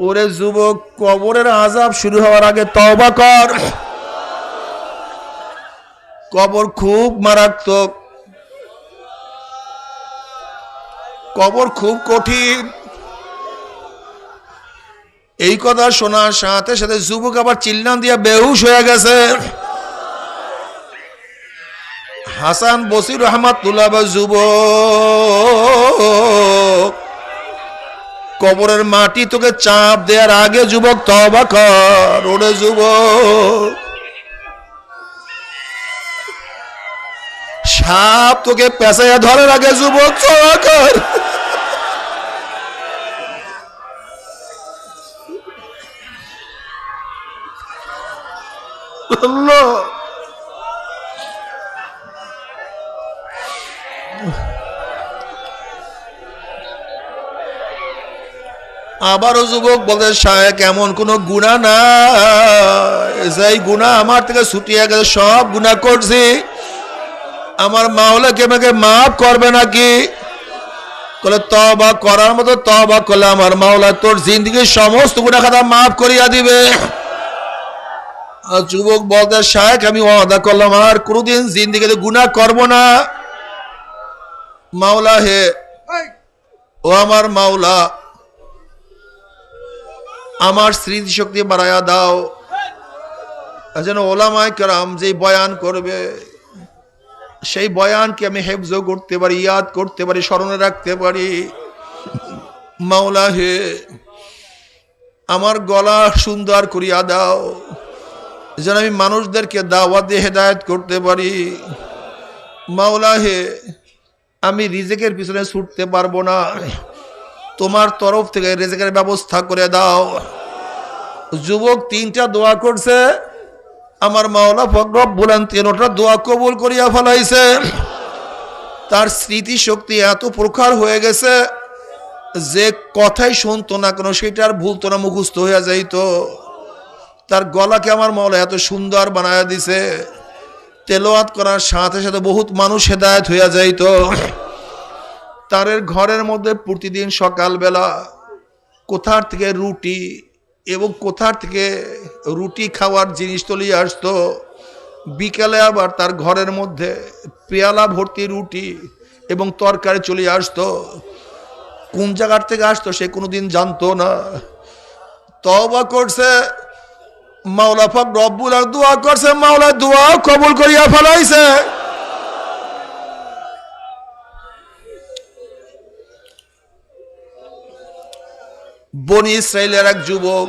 [SPEAKER 3] ওরে যুবক, কবরের আযাব শুরু হওয়ার আগে তওবা কর। কবর খুব মারাত্মক, কবর খুব কঠিন। এই কথা শোনার সাথে সাথে যুবক আবার চিল্লান দিয়া বেহুশ হয়ে গেছে। হাসান বসির রহমাতুল্লাহ, যুবক, কবরের মাটি তোকে চাপ দেওয়ার আগে যুবক তওবা কর। ওরে যুবক, সাপ তোকে পেঁচাইয়া ধরার আগে যুবক তওবা কর। আল্লাহ, আবারও যুবক বলতে, শায়েখ, এমন কোন গুনাহ নাই যেই গুনাহ আমার থেকে ছুটিয়ে গেছে, সব গুনাহ করছি, আমার মাওলা কি আমাকে মাফ করবে নাকি? বলে, তওবা করার মতো তওবা করলে আমার মাওলা তোর জিন্দেগির সমস্ত গুনাহ খাতা মাফ করিয়া দিবে। যুবক বলতে, শায়েখ, আমি ওয়াদা করলাম আর কোনোদিন জিন্দেগিতে গুনাহ করব না। মাওলা হে, ও আমার মাওলা, আমার স্মৃতিশক্তি বাড়াইয়া দাও, যেন ওলামায়ে কেরাম যে বয়ান করবে সেই বয়ানকে আমি হেফজ করতে পারি, ইয়াদ করতে পারি, স্মরণে রাখতে পারি। মাওলা হে, আমার গলা সুন্দর করিয়া দাও, যেন আমি মানুষদেরকে দাওয়াত দিয়ে হেদায়েত করতে পারি। মাওলা হে, আমি রিজেকের পিছনে ছুটতে পারবো না, তোমার তরফ থেকে রিজেকের ব্যবস্থা করে দাও। যুবক তিনটা দোয়া করছে, আমার মাওলা রব্বুল আলামিন তিনটা দোয়া কবুল করিয়া ফেলাইছে। তার স্মৃতি শক্তি এত প্রখর হয়ে গেছে যে কথাই শুনতো না কেন সেটার ভুলতো না, মুখস্থ হইয়া যাইতো। তার গলাকে আমার মাওলা এত সুন্দর বানায়া দিছে, তেলাওয়াত করার সাথে সাথে বহুত মানুষ হেদায়েত হইয়া যাইতো। তার ঘরের মধ্যে প্রতিদিন সকালবেলা কোথার থেকে রুটি এবং কোথার থেকে রুটি খাওয়ার জিনিস তলিয়ে আসতো, বিকালে আবার তার ঘরের মধ্যে পেয়ালা ভর্তি রুটি এবং তরকারি চলে আসতো। কোন জায়গার থেকে আসতো সে কোনোদিন জানতো না। তওবা করছে, মাওলা পাক রব্বুল আলামিন দোয়া করছে, মাওলা দোয়া কবুল করিয়া ফেলাইছে। বনি ইসরাইলের এক যুবক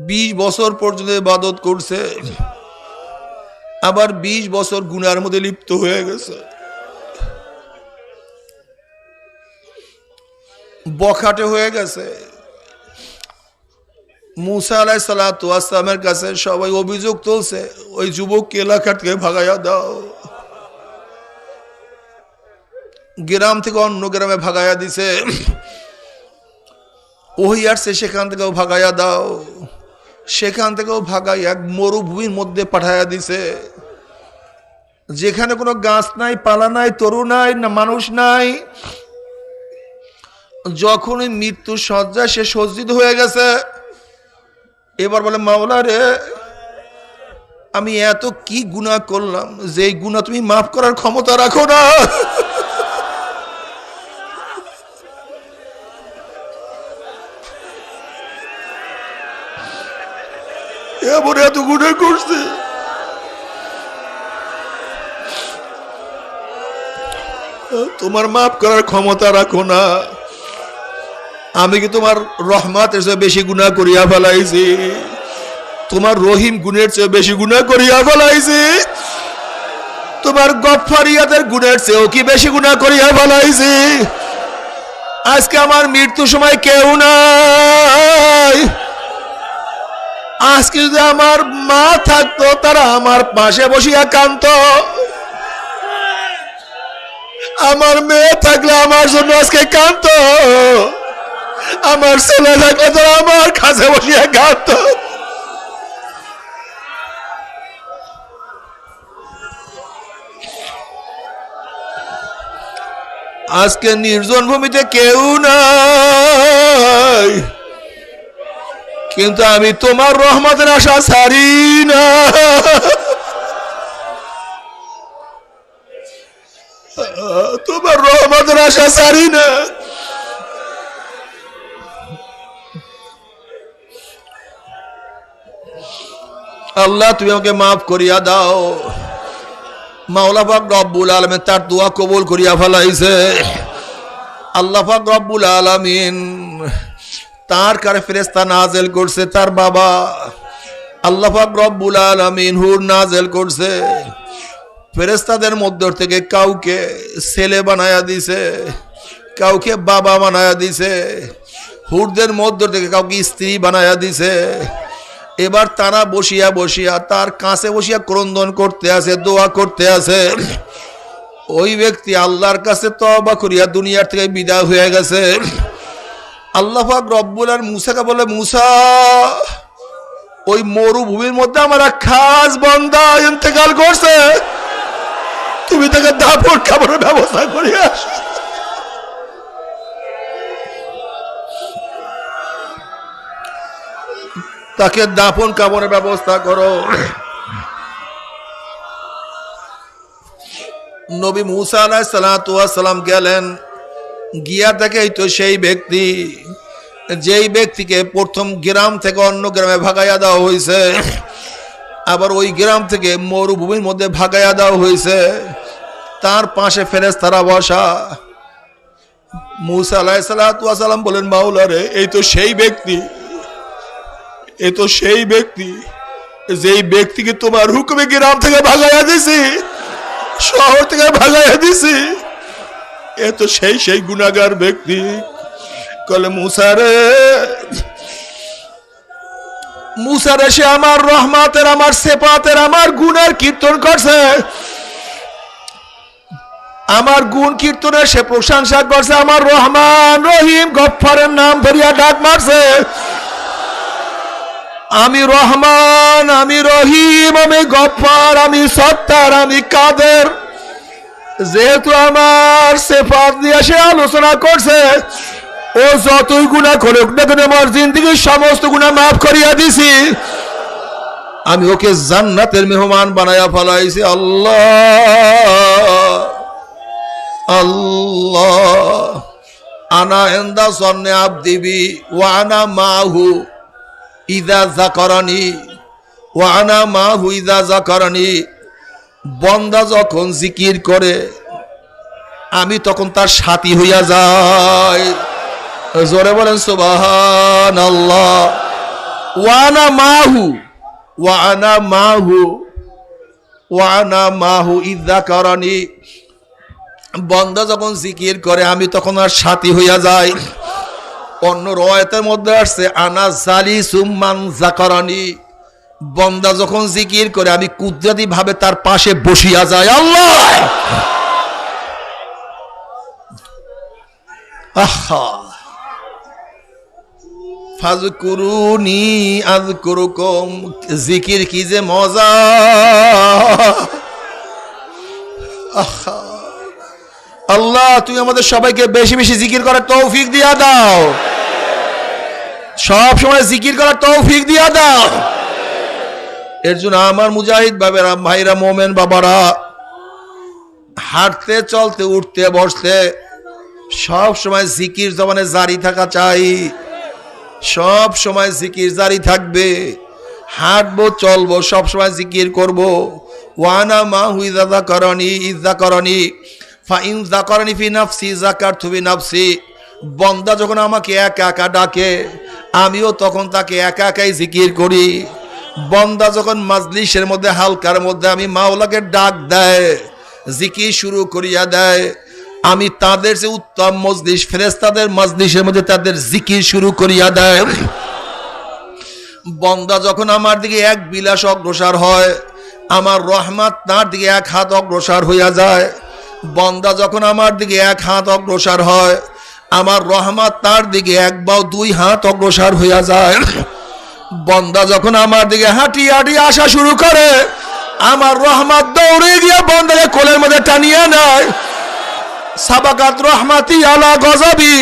[SPEAKER 3] 20 বছর পর্যন্ত ইবাদত করছে, আবার 20 বছর গুনার মধ্যে লিপ্ত হয়ে গেছে। বখাটে হয়ে গেছে। মুসা আলাইহিস সালাতু ওয়াস সালামের কাছে সবাই অভিযোগ তুলছে, ওই যুবককে এলাকা থেকে ভাগাইয়া দাও। গ্রাম থেকে অন্য গ্রামে ভাগাইয়া দিছে। ওই আসছে, সেখান থেকেও ভাগাইয়া দাও, সেখান থেকেও ভাগাই এক মরুভূমির মধ্যে পাঠাইয়া দিছে, যেখানে কোনো গাছ নাই, পালা নাই, তরু নাই, না মানুষ নাই। যখনই মৃত্যু শয্যায় সে সজ্জিত হয়ে গেছে, এবার বলে, মাওলা রে, আমি এত কি গুনাহ করলাম যে এই গুনাহ তুমি মাফ করার ক্ষমতা রাখো না। এমন এত গুনাহ করছে, তোমার মাফ করার ক্ষমতা রাখো না। আমি কি তোমার রহমতের চেয়ে বেশি গুনাহ করিয়া ফেলাইছি? তোমার রহিম গুণের চেয়ে বেশি গুনাহ করিয়া ফেলাইছি? তোমার গফফারিয়াতের গুণের চেয়েও কি বেশি গুনাহ করিয়া ফেলাইছি? আজকে আমার মৃত্যু সময় কেউ নাই। আজকে যদি আমার মা থাকতো, তারা আমার পাশে বসিয়া কাঁদতো। আমার মেয়ে থাকলে আমার জন্য আজকে কাঁদতো। আমার ছেলে থাকলে তারা আমার কাছে বসিয়া কাঁদতো। আজকে নির্জন ভূমিতে কেউ নাই, কিন্তু আমি তোমার রহমতের আশা ছাড়ি না। তোমার রহমতের আশা ছাড়ি না। আল্লাহ তুমি আমাকে মাফ করিয়া দাও। মাওলা পাক রব্বুল আলামিন তার দোয়া কবুল করিয়া ফেলাইছে। আল্লাহ পাক রব্বুল আলামিন তার কারে ফেরেশতা নাযিল করছে। তার বাবা আল্লাহ পাক রব্বুল আলামিন হুর নাযিল করছে। ফেরেশতাদের মধ্য থেকে কাউকে ছেলে বানায়া দিছে, কাউকে বাবা বানায়া দিছে, হুরদের মধ্য থেকে কাউকে স্ত্রী বানায়া দিছে। এবার তারা বসিয়া বসিয়া তার কাছে বসিয়া ক্রন্দন করতে আছে, দোয়া করতে আছে। ওই ব্যক্তি আল্লাহর কাছে তওবা করিয়া দুনিয়ার থেকে বিদায় হয়ে গেছে। আল্লাহ পাক রব্বুল আলামিন মুসাকে বলে, মুসা, ওই মরুভূমির মধ্যে আমার এক খাস বান্দা ইন্তেকাল করছে, তুমি তাকে দাফন কাফনের ব্যবস্থা করিয়া আসো। তাকে দাফন কাফনের ব্যবস্থা করো। নবী মুসা আলাইহিস সালাতু ওয়াস সালাম গেলেন, গিয়া দেখে এই তো সেই ব্যক্তি, যেই ব্যক্তিকে প্রথম গ্রাম থেকে অন্য গ্রামে ভাগাইয়া দেওয়া হয়েছে, আবার ওই গ্রাম থেকে মরুভূমির মধ্যে ভাগাইয়া দেওয়া হয়েছে, তার পাশে ফেরেশতারা বসা। মুসা আলাইহিস সালাতু ওয়াস সালাম বলেন, মাওলা রে, এই তো সেই ব্যক্তি, এ তো সেই ব্যক্তি যেই ব্যক্তিকে তোমার হুকুমে গ্রাম থেকে ভাগাইয়া দিছি, শহর থেকে ভাগাইয়া দিছি। এ তো সেই গুনাহগার ব্যক্তি। কলে মুসা রে, সে আমার রহমতের, আমার সেফাতের, আমার গুণের কীর্তন করছে, আমার গুণ কীর্তনের সে প্রশংসা করছে, আমার রহমান রহিম গফফারের নাম ধরিয়া ডাক মারছে। আমি রহমান, আমি রহিম, আমি গফফার, আমি সত্তার, আমি কাদের। যেহেতু আমার সেফাত দিয়ে সে আলোচনা করছে, ও যতই গুনাহ করুক না কেন আমার জিন্দেগির সমস্ত গুনাহ মাফ করিয়া দিছি। আমি ওকে জান্নাতের মেহমান বানায়া ফেলাইছি। আল্লাহ আল্লাহ, আনা ইনদা সন্নে আবদি বি ওয়া আনা মাহু ইদা যাকারানি ওয়া আনা মাহু ইদা যাকারানি। বান্দা যখন জিকির করে আমি তখন তার সাথী হইয়া যাই। জোরে বলেন সুবহানাল্লাহ। ওয়া আনা মাহু ওয়া আনা মাহু ওয়া আনা মাহু ইদা যাকারানি। বান্দা যখন জিকির করে আমি তখন আর সাথী হইয়া যাই। অন্য রওয়ায়াতের মধ্যে আসছে আনা জালিসুম মান যাকারানি। বান্দা যখন জিকির করে আমি কুদরতি ভাবে তার পাশে বসিয়া যাই। আল্লাহ, আহা, ফাযকুরুনি আযকুরুকুম। জিকির কি যে মজা। আহা, আল্লাহ তুমি আমাদের সবাইকে বেশি বেশি জিকির করার তৌফিক দিয়া দাও, সব সময় জিকির করার তৌফিক দিয়া দাও। এর জন্য আমার মুজাহিদ বাবারা, ভাইরা, মোমেন বাবারা, হাঁটতে চলতে উঠতে বসতে সব সময় জিকির জবানে জারি থাকা চাই। সব সময় জিকির জারি থাকবে। হাঁটবো চলবো সব সময় জিকির করব। ওয়ানা মাহু ইযা যাকারানি ইযা যাকারানি ফাইন যাকারানি ফি নাফসি যাকারতু বি নাফসি বন্দা যখন আমাকে একা একা ডাকে আমিও তখন তাকে একা একাই জিকির করি। বন্দা যখন মাজলিসের মধ্যে হালকার মধ্যে আমি মাওলাকে ডাক দেয়, জিকির শুরু করিয়া দেয়, আমি তাদের যে উত্তম মজলিস ফেরেশতাদের মজলিসের মধ্যে তাদের জিকির শুরু করিয়া দেয়। বন্দা যখন আমার দিকে এক বিলাস অগ্রসর হয় আমার রহমত তার দিকে এক হাত অগ্রসর হইয়া যায়। বন্দা যখন আমার দিকে এক হাত অগ্রসর হয় আমার রহমত তার দিকে এক বা দুই হাত অগ্রসর হইয়া যায়। বন্দা যখন আমার দিকে হাঁটি হাঁটি আসা শুরু করে আমার রহমত দৌড়ে গিয়ে বন্দাকে কোলের মধ্যে টানিয়ে নেয়। সাবাকাত রহমাতি আলা গজবি,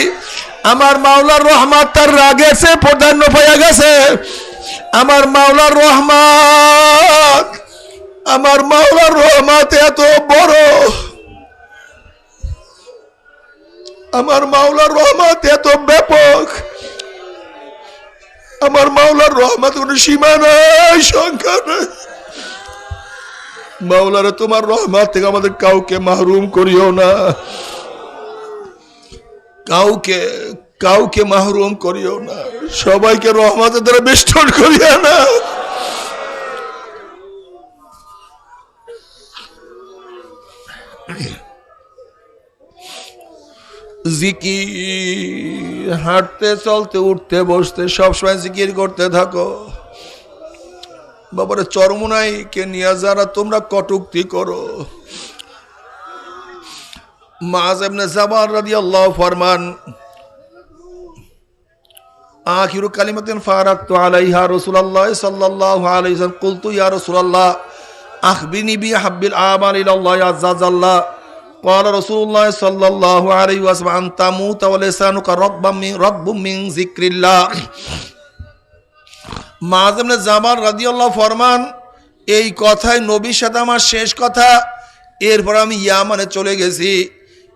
[SPEAKER 3] আমার মাওলার রহমত তার রাগে সে প্রাধান্য পেয়ে গেছে। আমার মাওলার রহমত, আমার মাওলার রহমত এত বড়, আমার মাওলার রহমত এত ব্যাপক, আমার মাওলার রহমত কোনো সীমা নাই, সংখ্যা নাই। মাওলারে তোমার রহমত থেকে আমাদের কাউকে মাহরুম করিও না, কাউকে কাউকে মাহরুম করিও না, সবাইকে রহমতের দ্বারা বেষ্টন করিও না। জিকির হাঁটতে চলতে উঠতে বসতে সবসময় জিকির করতে থাকো। বাবারে চরমুনাইকে নিয়ে যারা তোমরা কটুক্তি করো, মুআয ইবনে জাবাল রাদিয়াল্লাহু ফরমান আখিরু কালিমাতিন ফারাকতু আলাইহা রাসূলুল্লাহ সাল্লাল্লাহু আলাইহি ওয়াসাল্লাম কুলতু ইয়া রাসূলুল্লাহ আখবিরনি বিহাব্বিল আমাল ইলাল্লাহ আযজা ওয়াজাল্লা ক্বালা রাসূলুল্লাহ সাল্লাল্লাহু আলাইহি ওয়াসাল্লাম আন তামুতা ওয়া লিসানুকা রাব্বুম মিন যিকরিল্লাহ। মুআয ইবনে জাবাল রাদিয়াল্লাহু ফরমান এই কথাই নবীর সাথে আমার শেষ কথা। এরপর আমি ইয়ামানে চলে গেছি।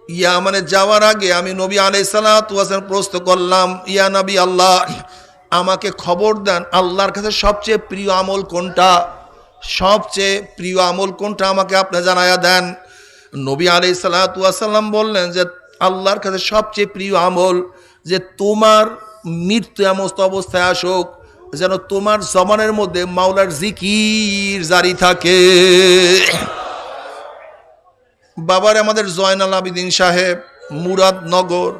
[SPEAKER 3] ইয়ামানে যাওয়ার আগে আমি নবী আলাইহিস সালাতু ওয়াস সালাম প্রশ্ন করলাম, ইয়া নবী আল্লাহ, আমাকে খবর দেন আল্লাহর কাছে সবচেয়ে প্রিয় আমল কোনটা, সবচেয়ে প্রিয় আমল কোনটা আমাকে আপনি জানায়া দেন। নবী আলাইহিস সালাতু ওয়াস সালাম বললেন যে আল্লাহর কাছে সবচেয়ে প্রিয় আমল যে তোমার মৃত্যু এমন অবস্থায় আসুক যেন তোমার জবানের মধ্যে মাওলার জিকির জারি থাকে। বাবার আমাদের জয়নাল আবিদিন সাহেব মুরাদনগর,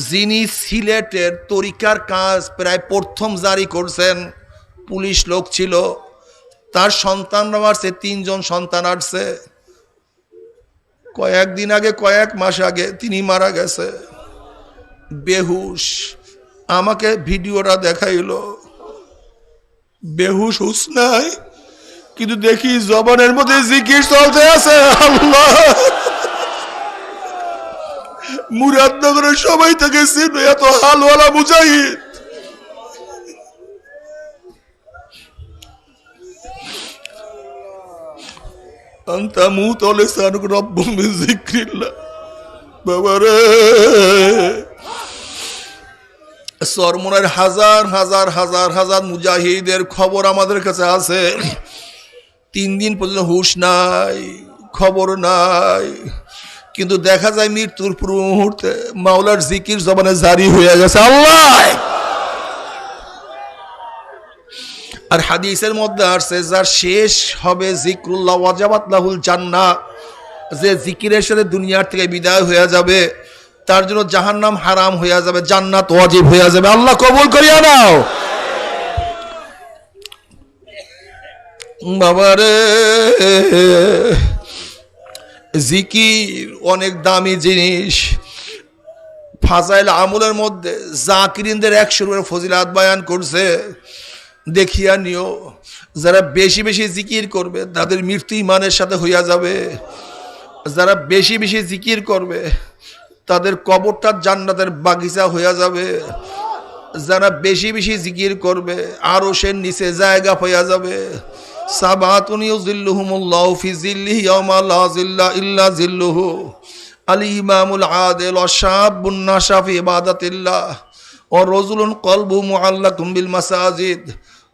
[SPEAKER 3] যিনি সিলেটের তরিকার কাজ প্রায় প্রথম জারি করছেন, পুলিশ লোক ছিল, তার সন্তানরা আসছে, 3 জন সন্তান আসছে। কয়েকদিন আগে কয়েক মাস আগে তিনি মারা গেছে বেহুশ। আমাকে ভিডিওটা দেখাইলো, বেহুশ হুশ নাই কিন্তু দেখি জবানের মধ্যে জিকির চলতে আছে। আল্লাহ, মুরাদনগরের সবাই থেকে চিনো, এত হালওয়ালা মুজাহিদ। আনতামুত ওয়া লিসানুকা রাব্বুম মিন যিকরিল্লাহ। বাবারে, চরমোনার হাজার হাজার হাজার হাজার মুজাহিদের খবর আমাদের কাছে আছে। 3 দিন পর্যন্ত হুশ নাই, খবর নাই, কিন্তু দেখা যায় মৃত্যুর পূর্ব মুহূর্তে মাওলার জিকির জবানে জারি হয়ে গেছে। আল্লাহ, আর হাদিসের মধ্যে আসছে যার শেষ হবে জিকরুল্লাহ ওয়াজাবাত লাহুল জান্নাহ, যে জিকিরের সাথে দুনিয়ার থেকে বিদায় হয়ে যাবে তার জন্য জাহান্নাম হারাম হয়ে যাবে, জান্নাত ওয়াজিব হয়ে যাবে। আল্লাহ কবুল করিয়া নাও। বাবারে, জিকির অনেক দামি জিনিস। ফাজাইল আমলের মধ্যে জাকিরিনদের 100 ফজিলাত বয়ান করছে, দেখিয়া নিও। যারা বেশি বেশি জিকির করবে তাদের মৃত্যু ইমানের সাথে হইয়া যাবে। যারা বেশি বেশি জিকির করবে তাদের কবরটা জান্নাতের বাগিচা হইয়া যাবে। যারা বেশি বেশি জিকির করবে আরশের নিচে জায়গা হইয়া যাবে। সাবাতুন ইউযিল্লুহুমুল্লাহু ফি যিল্লিহি ইয়াওমা লা যিল্লা ইল্লা যিল্লুহু, আল ইমামুল আদিল ওয়া শাবুন নাশা ফি ইবাদাতিল্লাহ ওয়া রাজুলুন কলবু মুআল্লাকুম বিল মাসাজিদ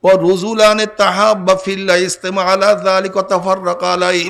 [SPEAKER 3] ওয়া রাজুলান তাহাব্বা ফিল্লাহ ইসতামা আলা যালিকা ওয়া তাফাররাকা আলাইহি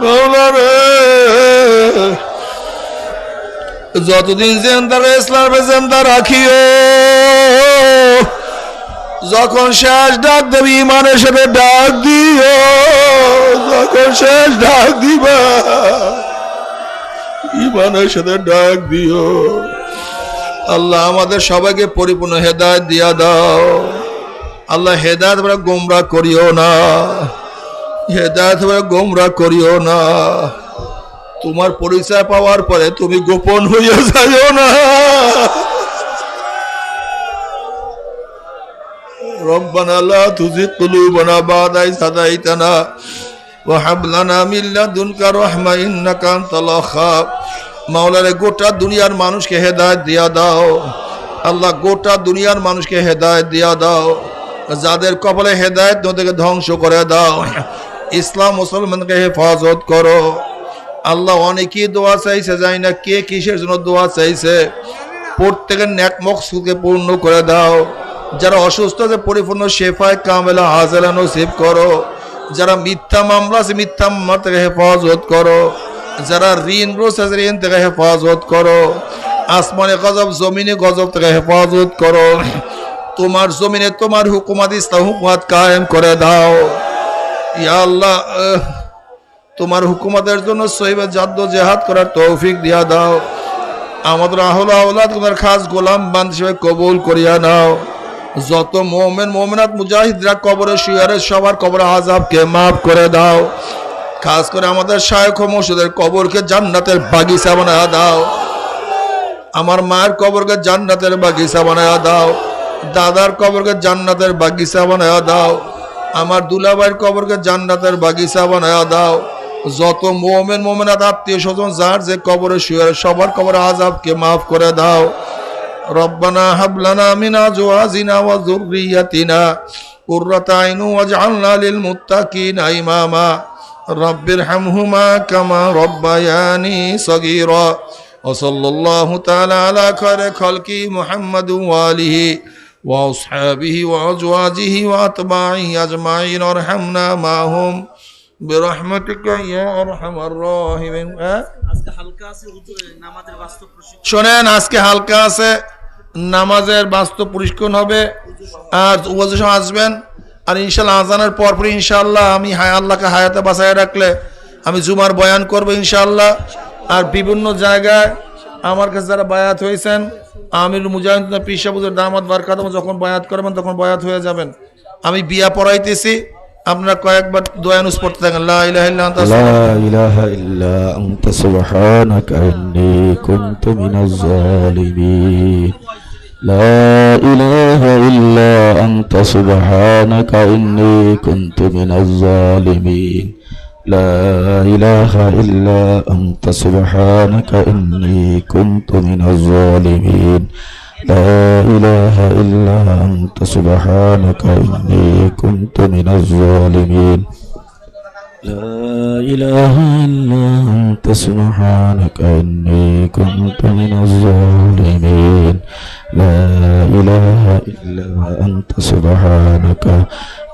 [SPEAKER 3] মাওলা রে, যতদিন জিন্দা ইসলামে জিন্দা রাখিও, যখন শেষ ডাক দেবী ইমানের সাথে ডাক দিও, যখন শেষ ডাক দিবা ইমানের সাথে ডাক দিও। আল্লাহ আমাদের সবাইকে পরিপূর্ণ হেদায়েত দিয়া দাও। আল্লাহ হেদায়েত বলে গোমরাহ করিও না, হেদায়েত বলে গোমরাহ করিও না। তোমার পরিচয় পাওয়ার পরে তুমি গোপন হইয়া যাইও না। রব্বানা লা তুযিগ কুলুবানা বা'দা ইয হাদাইতানা ওয়া হাব লানা মিন লাদুনকা রাহমা ইন্নাকা আনতাল ওয়াহ্হাব। মাওলানা গোটা দুনিয়ার মানুষকে হেদায়েত দিয়া দাও। আল্লাহ গোটা দুনিয়ার মানুষকে হেদায়েত দিয়া দাও। যাদের কপালে হেদায়েত ওদেরকে ধ্বংস করে দাও। ইসলাম মুসলমানকে হেফাজত করো। আল্লাহ অনেকেই দোয়া চাইছে, জানি না কে কিসের জন্য দোয়া চাইছে। প্রত্যেকের নেক মকসুদকে পূর্ণ করে দাও। যারা অসুস্থ আছে পরিপূর্ণ শেফায়ে কামেলা হাজেলা নসিব করো। যারা মিথ্যা মামলা আছে মিথ্যা মামলা থেকে হেফাজত করো। যারা ঋণগ্রস্ত আছে ঋণ থেকে হেফাজত করো। আসমানে গজব জমিনে গজব থেকে হেফাজত করো। তোমার জমিনে তোমার হুকুমাত ইসলাম হুকুমাত কায়েম করে দাও। ইয়া আল্লাহ, তোমার হুকুমাতের জন্য সহিবে জাদ্দোজেহাদ করার তৌফিক দিয়া দাও। আমাদের আহল আওলাদ তোমার খাস গোলাম বান্দা হিসেবে কবুল করিয়া নাও। যত মুমিন মুমিনাত মুজাহিদরা কবরে শুয়ে আছে সবার কবরে আযাবকে মাফ করে দাও। খাস করে আমাদের শায়খ ও মুর্শিদের কবরকে জান্নাতের বাগিচা বানায়া দাও। আমার মায়ের কবরকে জান্নাতের বাগিচা বানায়া দাও। দাদার কবরকে জান্নাতের বাগিচা বানায়া দাও। আমার দুলাভাইয়ের কবরকে জান্নাতের বাগিচা বানায়া দাও। যত মুমিন মুমিনাত আত্মীয় স্বজন যার যে কবরে শুয়ে আছে সবার কবরে আযাবকে মাফ করে দাও। রব্বানা হাব লানা মিন আজওয়াজিনা ওয়া যুররিয়াতিনা কুররাতা আইনুন ওয়াজআলনা লিল মুত্তাকিনা ইমামা। রব্বিরহামহুমা কামা রব্বায়ানি সগীরা। ওয়া সাল্লাল্লাহু তাআলা আলা খায়রি খালকি মুহাম্মাদিন ওয়া আলিহি ওয়া আসহাবিহি ওয়া আজওয়াজিহি ওয়া আতবাইহি আজমাইন ওয়ারহামনা মাহুম বিরহমাতিকা ইয়া আরহামার রাহিমিন।
[SPEAKER 4] আজকে হালকা আছে নামাজের বাস্তব প্রশিক্ষণ।
[SPEAKER 3] শোনেন, আজকে হালকা আছে, নামাজের বাস্তব প্রশিক্ষণ হবে। আর ওয়াজ আসবেন। আর ইনশাল্লাহ আজানের পরপর ইনশাল্লাহ আমি আল্লাহকে হায়াতে বাঁচায় রাখলে আমি জুমার বয়ান করব ইনশাল্লাহ। আর বিভিন্ন জায়গায় আমার কাছে যারা বায়াত হয়েছেন আমির মুজাহিদ পীর সাহেব হুজুর দামাত বারকাতুহু যখন বায়াত করবেন তখন বায়াত হয়ে যাবেন। আমি বিয়া পড়াইতেছি, আপনারা কয়েকবার দোয়ানুস পড়তে থাকেন। লা ইলাহা ইল্লা আনতা
[SPEAKER 2] لا إله إلا أنت سبحانك إني كنت من الظالمين. لا إله إلا أنت سبحانك إني كنت من الظالمين. لا إله إلا أنت سبحانك إني كنت من الظالمين. لا إله إلا أنت سبحانك إني كنت من الظالمين. لا إله إلا أنت سبحانك إني كنت من الظالمين. لا إله إلا أنت سبحانك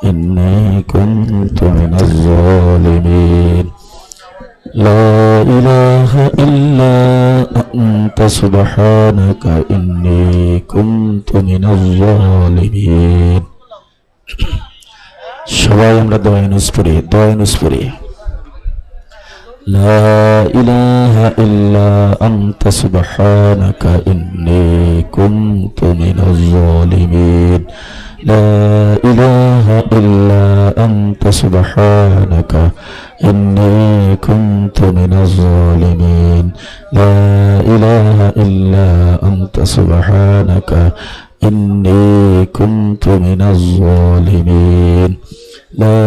[SPEAKER 2] إني كنت من الظالمين. لا إله إلا أنت سبحانك إني كنت من الظالمين. সবাই আমরা দোয়ানুস পড়ি। لا إله إلا أنت سبحانك إني كنت من الظالمين. لا إله إلا أنت سبحانك إني كنت من الظالمين. لا إله إلا أنت سبحانك إني كنت من الظالمين. لا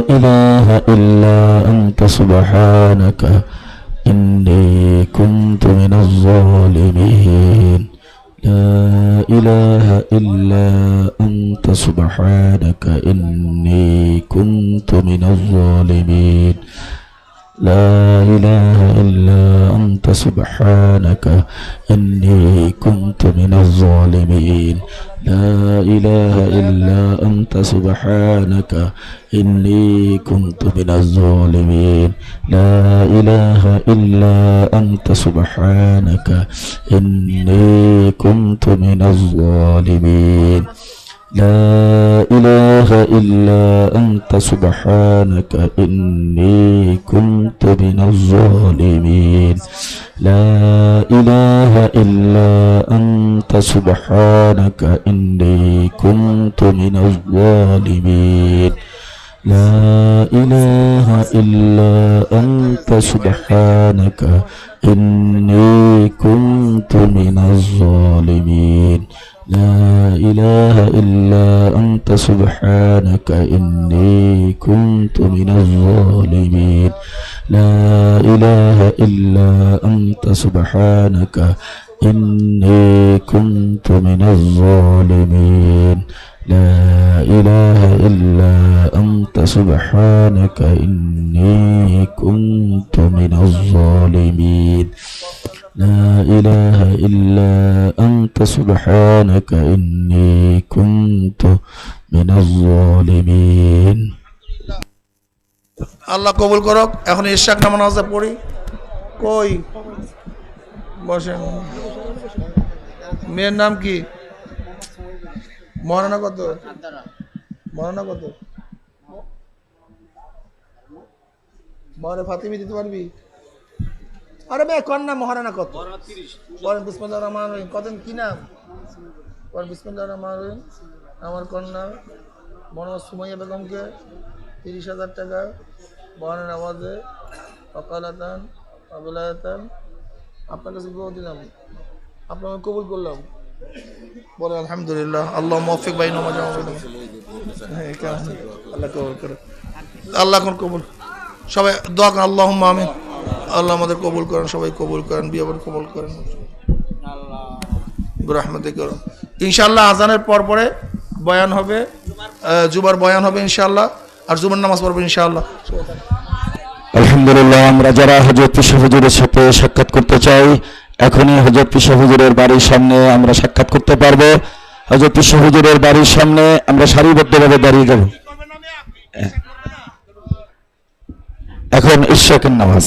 [SPEAKER 2] إله إلا أنت سبحانك إني كنت من الظالمين. لا إله إلا أنت سبحانك إني كنت من الظالمين. لا إله إلا أنت سبحانك إني كنت من الظالمين لا إله إلا أنت سبحانك إني كنت من الظالمين لا إله إلا أنت سبحانك إني كنت من الظالمين لا إله إلا أنت سبحانك إني كنت من الظالمين لا إله إلا أنت سبحانك إني كنت من الظالمين لا إله إلا أنت سبحانك إني كنت من الظالمين لا إله إلا أنت سبحانك إني كنت من الظالمين لا إله إلا أنت سبحانك إني كنت من الظالمين لا إله إلا أنت سبحانك إني كنت من الظالمين لا إله إلا أنت سبحانك إني كنت من الظالمين
[SPEAKER 3] আল্লাহ কবুল করুক। এখন ইশাক নামাজ পড়ি। কই বসেন। মেয়ের নাম কি? মহারানা কত? মহারানা কত? মহারানা ফাতিমি দিতে পারবি? আরে মেয়ে কন্যা মহারানা কত? বলেন বিসমিল্লাহির রহমানির রহিম। কত কি নাম? বলেন বিসমিল্লাহির রহমানির রহিম। আমার কন্যা মোহাম্মদ সুমাইয়া বেগমকে 30,000 টাকা মহারানা নামাজে অকালাতান অবিলায়াতান আপনার কাছে বিবাহ দিলাম, আপনাকে কবুল করলাম। বলে আলহামদুলিল্লাহ। আল্লাহ মৌফিক ভাই নামাজ আল্লাহ কবুল করে। আল্লাহ এখন কবুল। সবাই দোয়া করেন আল্লাহুম্মা আমিন। আল্লাহ আমাদের কবুল করেন, সবাই কবুল করেন, বিয়ে কবুল করেন রহমতে করেন। ইনশাআল্লাহ আজানের পর পরে বয়ান হবে, জুমার বয়ান হবে ইনশাআল্লাহ, আর জুমার নামাজ পড়বো ইনশাআল্লাহ।
[SPEAKER 2] আলহামদুলিল্লাহ, আমরা যারা হযরত পিসা হুজুরের সাথে সাক্ষাৎ করতে চাই এখনই হযরত পিসা হুজুরের বাড়ির সামনে আমরা সাক্ষাৎ করতে পারবো। হযরত পিসা হুজুরের বাড়ির সামনে আমরা সারিবদ্ধভাবে দাঁড়িয়ে যাব। এখন ইশরাকের নামাজ।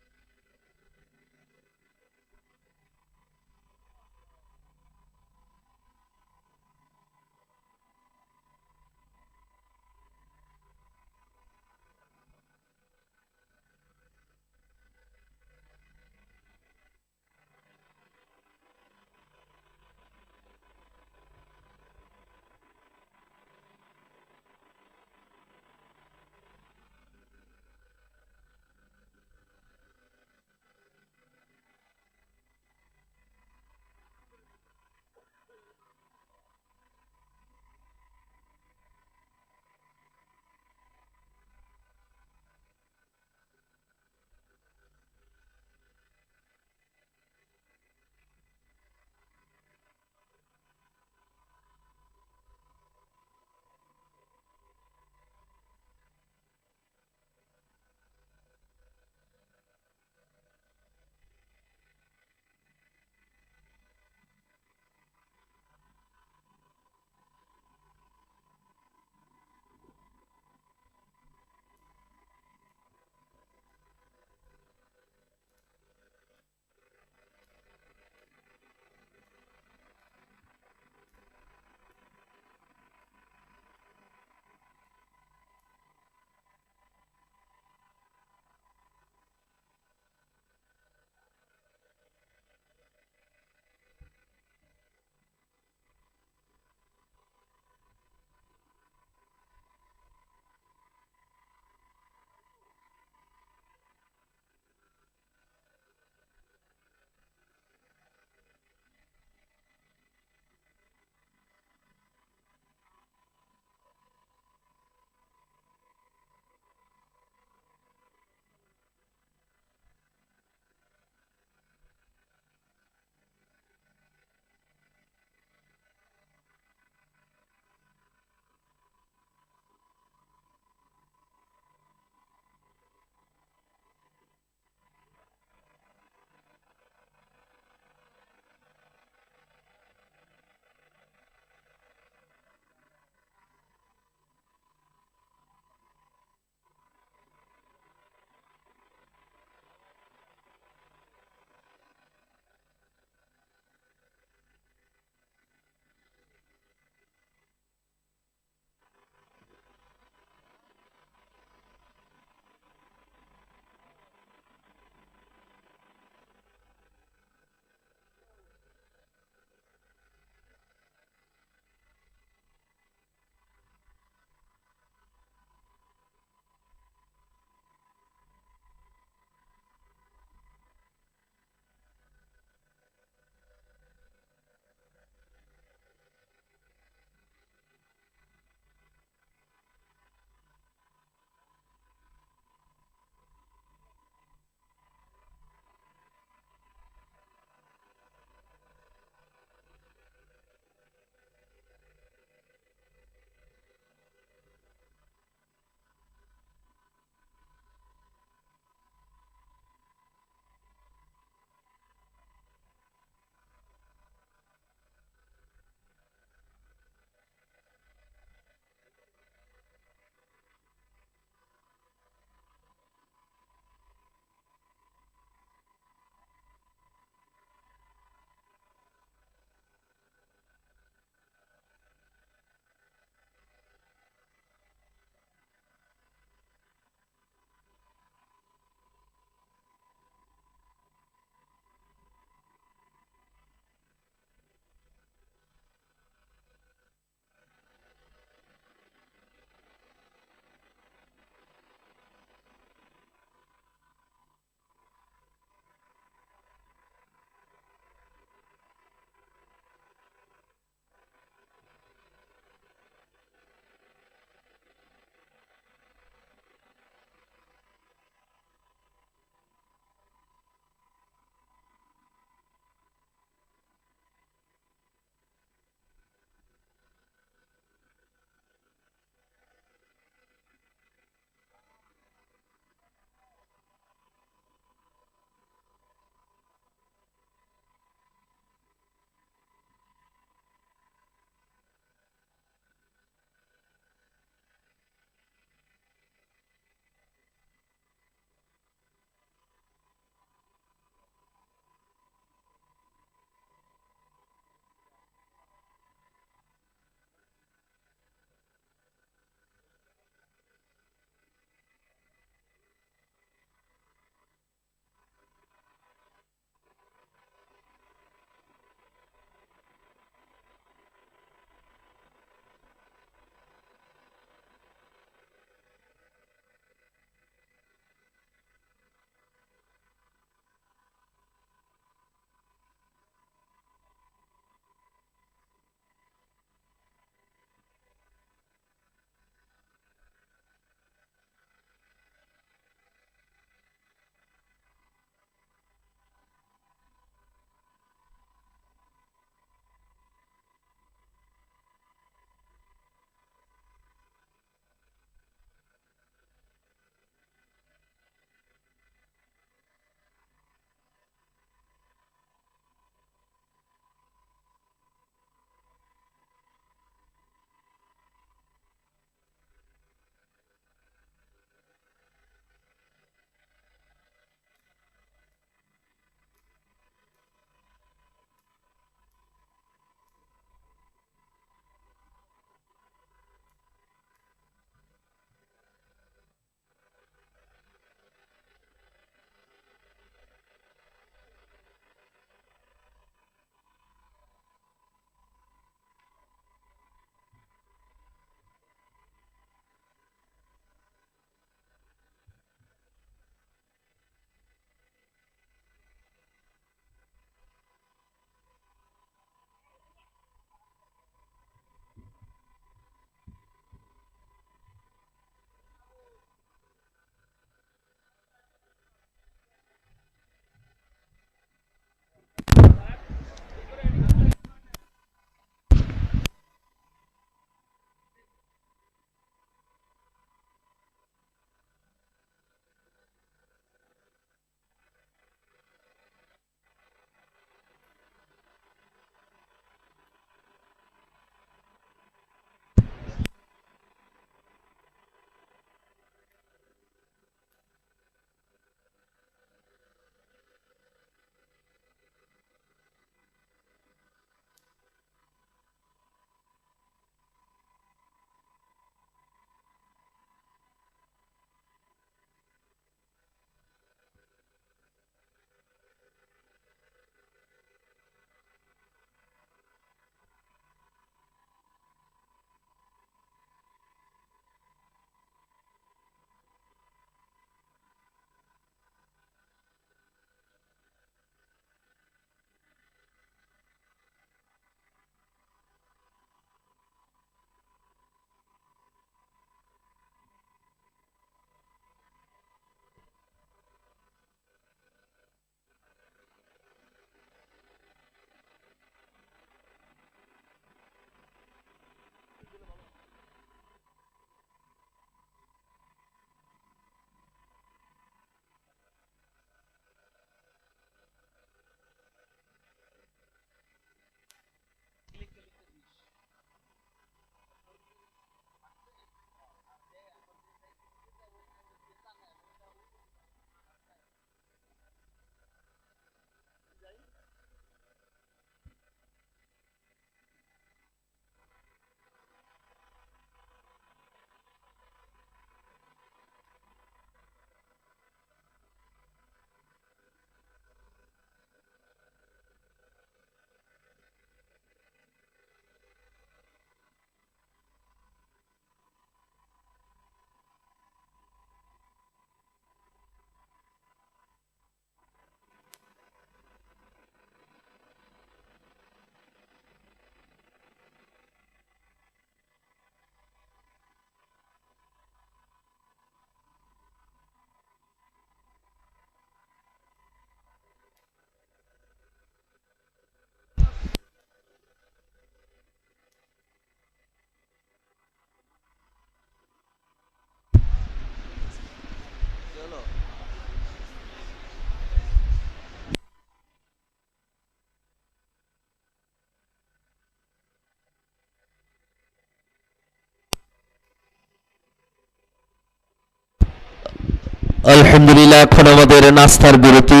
[SPEAKER 2] আলহামদুলিল্লাহ, এখন আমাদের নাস্তার বিরতি।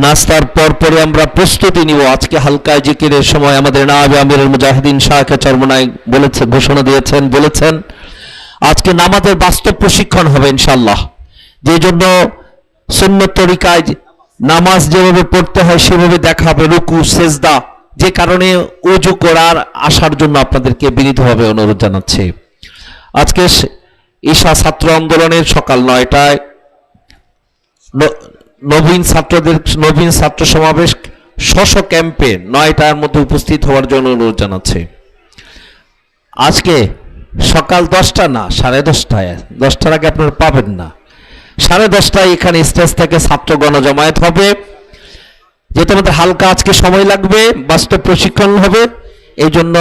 [SPEAKER 2] নাস্তার পরপরে আমরা প্রস্তুতি নিব। আজকে হালকা জিকিরের সময় আমাদের নায়েবে আমিরুল মুজাহিদিন শাহ চরমনাই ঘোষণা বলেছেন আজকে নামাজের বাস্তব প্রশিক্ষণ হবে ইনশাআল্লাহ। যে জন্য সুন্নত তরিকায় নামাজ যেভাবে পড়তে হয় সেভাবে দেখা হবে, রুকু সেজদা, যে কারণে ওযু করার আসার জন্য আপনাদেরকে বিনীতভাবে অনুরোধ জানাচ্ছি। আজকে ঈশা ছাত্র আন্দোলনের সকাল 9টায় নবীন ছাত্র সমাবেশ ক্যাম্পে 9টার মধ্যে উপস্থিত হওয়ার জন্য অনুরোধ জানাচ্ছি। আজকে সকাল 10টা না, 10:30, 10টার আগে আপনারা পাবেন না। 10:30টায় এখানে স্টেজ থেকে ছাত্র গণজমায়েত হবে, যেটা আমাদের হালকা আজকে সময় লাগবে, বাস্তব প্রশিক্ষণ হবে। এই জন্য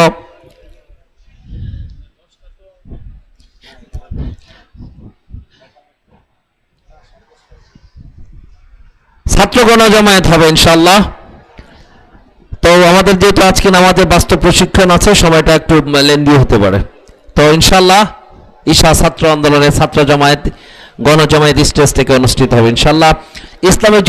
[SPEAKER 2] ছাত্র গণজমায়েত হবে ইনশাআল্লাহ। তো আমাদের যেহেতু আজকে আমাদের বাস্তব প্রশিক্ষণ আছে, সময়টা একটু লেন্দি হতে পারে। তো ইনশাআল্লাহ ঈশা ছাত্র আন্দোলনের ছাত্র গণজমায়েত স্টেজ থেকে অনুষ্ঠিত হবে ইনশাআল্লাহ। ইসলামী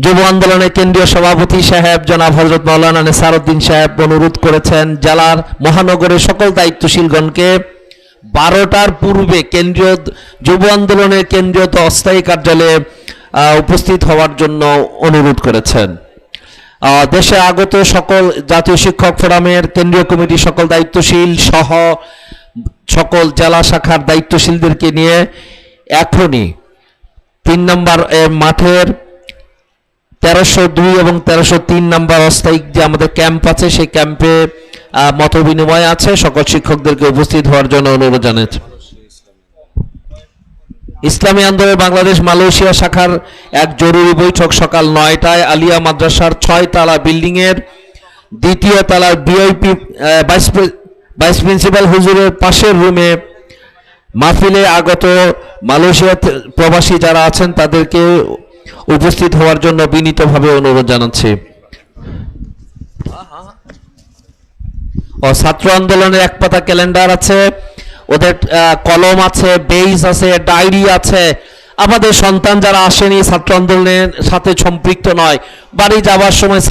[SPEAKER 2] যুব আন্দোলনের কেন্দ্রীয় সভাপতি সাহেব জনাব হযরত মাওলানা নেসারউদ্দিন সাহেব অনুরোধ করেছেন জেলার মহানগরের সকল দায়িত্বশীলগণকে 12টার পূর্বে কেন্দ্রীয় যুব আন্দোলনের কেন্দ্রীয় অস্থায়ী কার্যালয়ে উপস্থিত হওয়ার জন্য অনুরোধ করেছেন। দেশে আগত সকল জাতীয় শিক্ষক ফোরামের কেন্দ্রীয় কমিটির সকল দায়িত্বশীল সহ সকল জেলা শাখার দায়িত্বশীলদেরকে নিয়ে এখনই 3 নম্বর মাঠের 1302 এবং 1303 নম্বর অস্থায়ী যে আমাদের ক্যাম্প আছে, সেই ক্যাম্পে মত বিনিময় আছে। সকল শিক্ষকদেরকে উপস্থিত হওয়ার জন্য অনুরোধ জানাচ্ছি। ইসলামী আন্দোলন বাংলাদেশ মালয়েশিয়া শাখার এক জরুরি বৈঠক সকাল 9টায় আলিয়া মাদ্রাসার 6 তলা বিল্ডিং এর 2য় তলার বিআইপি ভাইস প্রিন্সিপাল হুজুরের পাশের রুমে মাহফিলে আগত মালয়েশিয়া প্রবাসী যারা আছেন তাদেরকে উপস্থিত হওয়ার জন্য বিনীতভাবে অনুরোধ জানাচ্ছি। ছাত্র আন্দোলনের এক পাতা ক্যালেন্ডার আছে, ওদের কলম আছে, বেইজ আছে, ডায়েরি আছে। আমাদের সন্তান যারা আসেনি, ছাত্র আন্দোলনের সাথে সম্পৃক্ত নয়, বাড়ি যাওয়ার সময়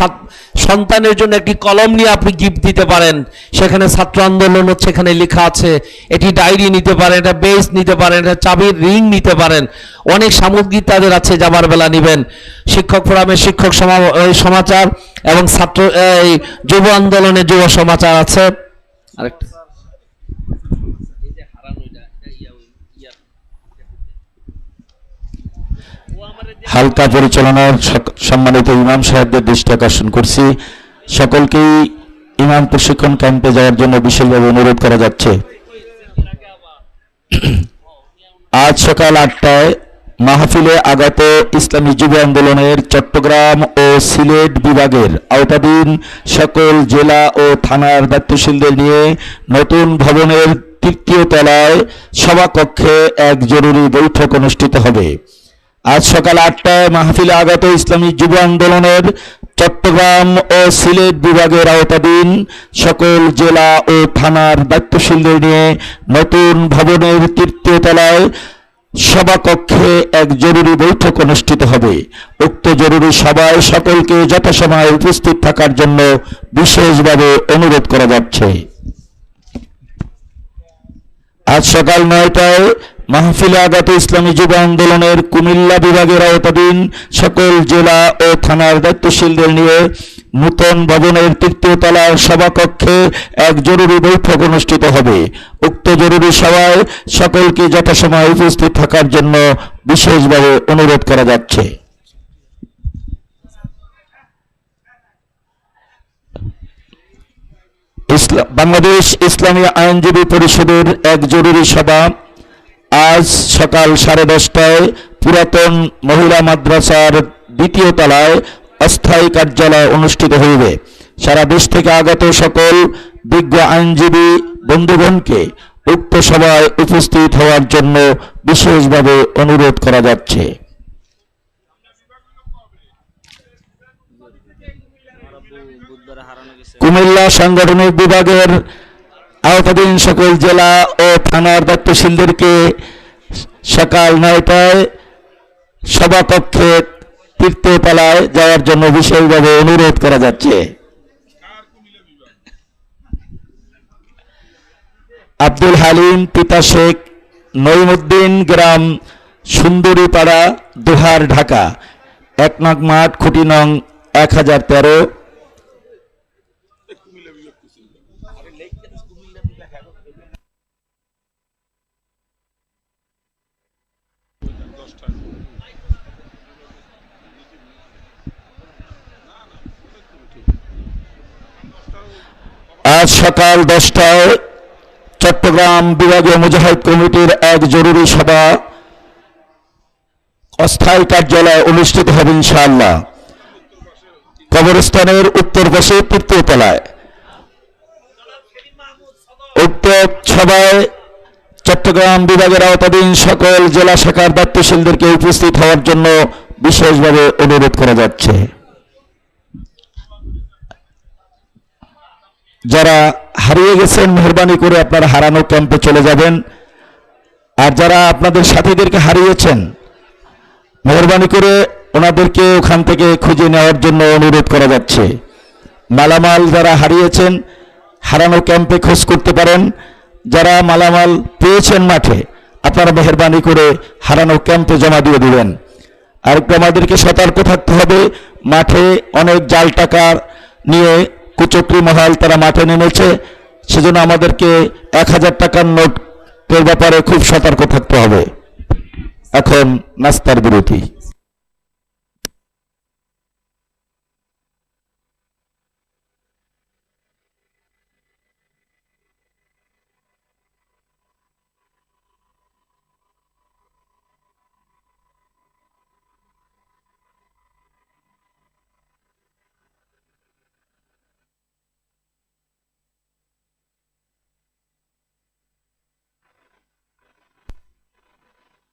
[SPEAKER 2] সন্তানের জন্য একটি কলম নিয়ে আপনি গিফট দিতে পারেন। সেখানে ছাত্র আন্দোলন হচ্ছে এখানে লেখা আছে। এটি ডায়েরি নিতে পারেন, এটা বেইজ নিতে পারেন, এটা চাবির রিং নিতে পারেন। অনেক সামগ্রী তাদের আছে, যাবার বেলা নেবেন। শিক্ষক ফোরামের শিক্ষক সমাচার এবং ছাত্র যুব আন্দোলনের যুব সমাচার আছে। আরেকটা হালকা পরিচালনার সম্মানিত ইমাম সাহেবদের দৃষ্টি আকর্ষণ করছি। সকলকেই ইমাম প্রশিক্ষণ ক্যাম্পে যাওয়ার জন্য বিশেষভাবে অনুরোধ করা যাচ্ছে। আজ সকাল 8টায় মাহফিলে আগত ইসলামী যুব আন্দোলনের চট্টগ্রাম ও সিলেট বিভাগের আওতাধীন সকল জেলা ও থানার দায়িত্বশীলদের নিয়ে নতুন ভবনের 3য় তলায় সভাকক্ষে এক জরুরি বৈঠক অনুষ্ঠিত হবে। আজ সকাল 8টায় মাহফিলে আগত ইসলামী যুব আন্দোলনের চট্টগ্রাম ও সিলেট বিভাগের আওতাধীন সকল জেলা ও থানার দায়িত্বশীলদের নিয়ে নতুন ভবনের 3য় তলায় সভাকক্ষে এক জরুরি বৈঠক অনুষ্ঠিত হবে। উক্ত জরুরি সভায় সকলকে যথাসময়ে উপস্থিত থাকার জন্য বিশেষভাবে অনুরোধ করা যাচ্ছে। আজ সকাল 9টায় মাহফিলে আগত ইসলামী যুব আন্দোলনের কুমিল্লা বিভাগের আওতাধীন সকল জেলা ও থানার দায়িত্বশীলদের নিয়ে নূতন ভবনের 3য় তলার সভাকক্ষে এক জরুরি বৈঠক অনুষ্ঠিত হবে। উক্ত জরুরি সভায় সকলকে যথাসময়ে উপস্থিত থাকার জন্য বিশেষভাবে অনুরোধ করা যাচ্ছে। বাংলাদেশ ইসলামী আইনজীবী পরিষদের এক জরুরি সভা আজ সকাল 10:30টায় পুরাতন মহিলা মাদ্রাসার 2য় তলায় অস্থায়ী কার্যালয় অনুষ্ঠিত হইবে। সারা দেশ থেকে আগত সকল বিজ্ঞ আইনজীবী বন্ধুগণকে উক্ত সভায় উপস্থিত হওয়ার জন্য বিশেষভাবে অনুরোধ করা যাচ্ছে। কুমিল্লা সাংগঠনিক বিভাগের আওতাধীন সকল জেলা ও থানার দায়িত্বশীলদেরকে সকাল 9টায় সভাকক্ষে তীর্থপালায় যাওয়ার জন্য বিশেষভাবে অনুরোধ করা যাচ্ছে। আব্দুল হালিম পিতা শেখ নঈমুদ্দিন, গ্রাম সুন্দরীপাড়া, দোহার, ঢাকা। 1 নং মাঠ, খুঁটি নং 1013। আজ সকাল 10টায় চট্টগ্রাম বিভাগীয় মুজাহিদ কমিটির এক জরুরি সভা অস্থায়ী কার্যালয় অনুষ্ঠিত হবে ইনশাআল্লাহ, কবরস্থানের উত্তর পাশে তৃতীয় তলায়। উক্ত সভায় চট্টগ্রাম বিভাগের আওতাধীন সকল জেলা শাখার দায়িত্বশীলদেরকে উপস্থিত হওয়ার জন্য বিশেষভাবে অনুরোধ করা যাচ্ছে। যারা হারিয়ে গেছেন মেহরবানি করে আপনারা হারানো ক্যাম্পে চলে যাবেন। আর যারা আপনাদের সাথীদেরকে হারিয়েছেন মেহরবানি করে ওনাদেরকে ওখান থেকে খুঁজে নেওয়ার জন্য অনুরোধ করা যাচ্ছে। মালামাল যারা হারিয়েছেন হারানো ক্যাম্পে খোঁজ করতে পারেন। যারা মালামাল পেয়েছেন মাঠে আপনারা মেহরবানি করে হারানো ক্যাম্পে জমা দিয়ে দিবেন। আর একটু আমাদেরকে সতর্ক থাকতে হবে, মাঠে অনেক জাল টাকা নিয়ে কুচক্রি মহল তারা মাঠে নেমেছে, সেজন্য আমাদেরকে 1000 টাকার নোটের ব্যাপারে খুব সতর্ক থাকতে হবে। এখন নাস্তার বিরতি।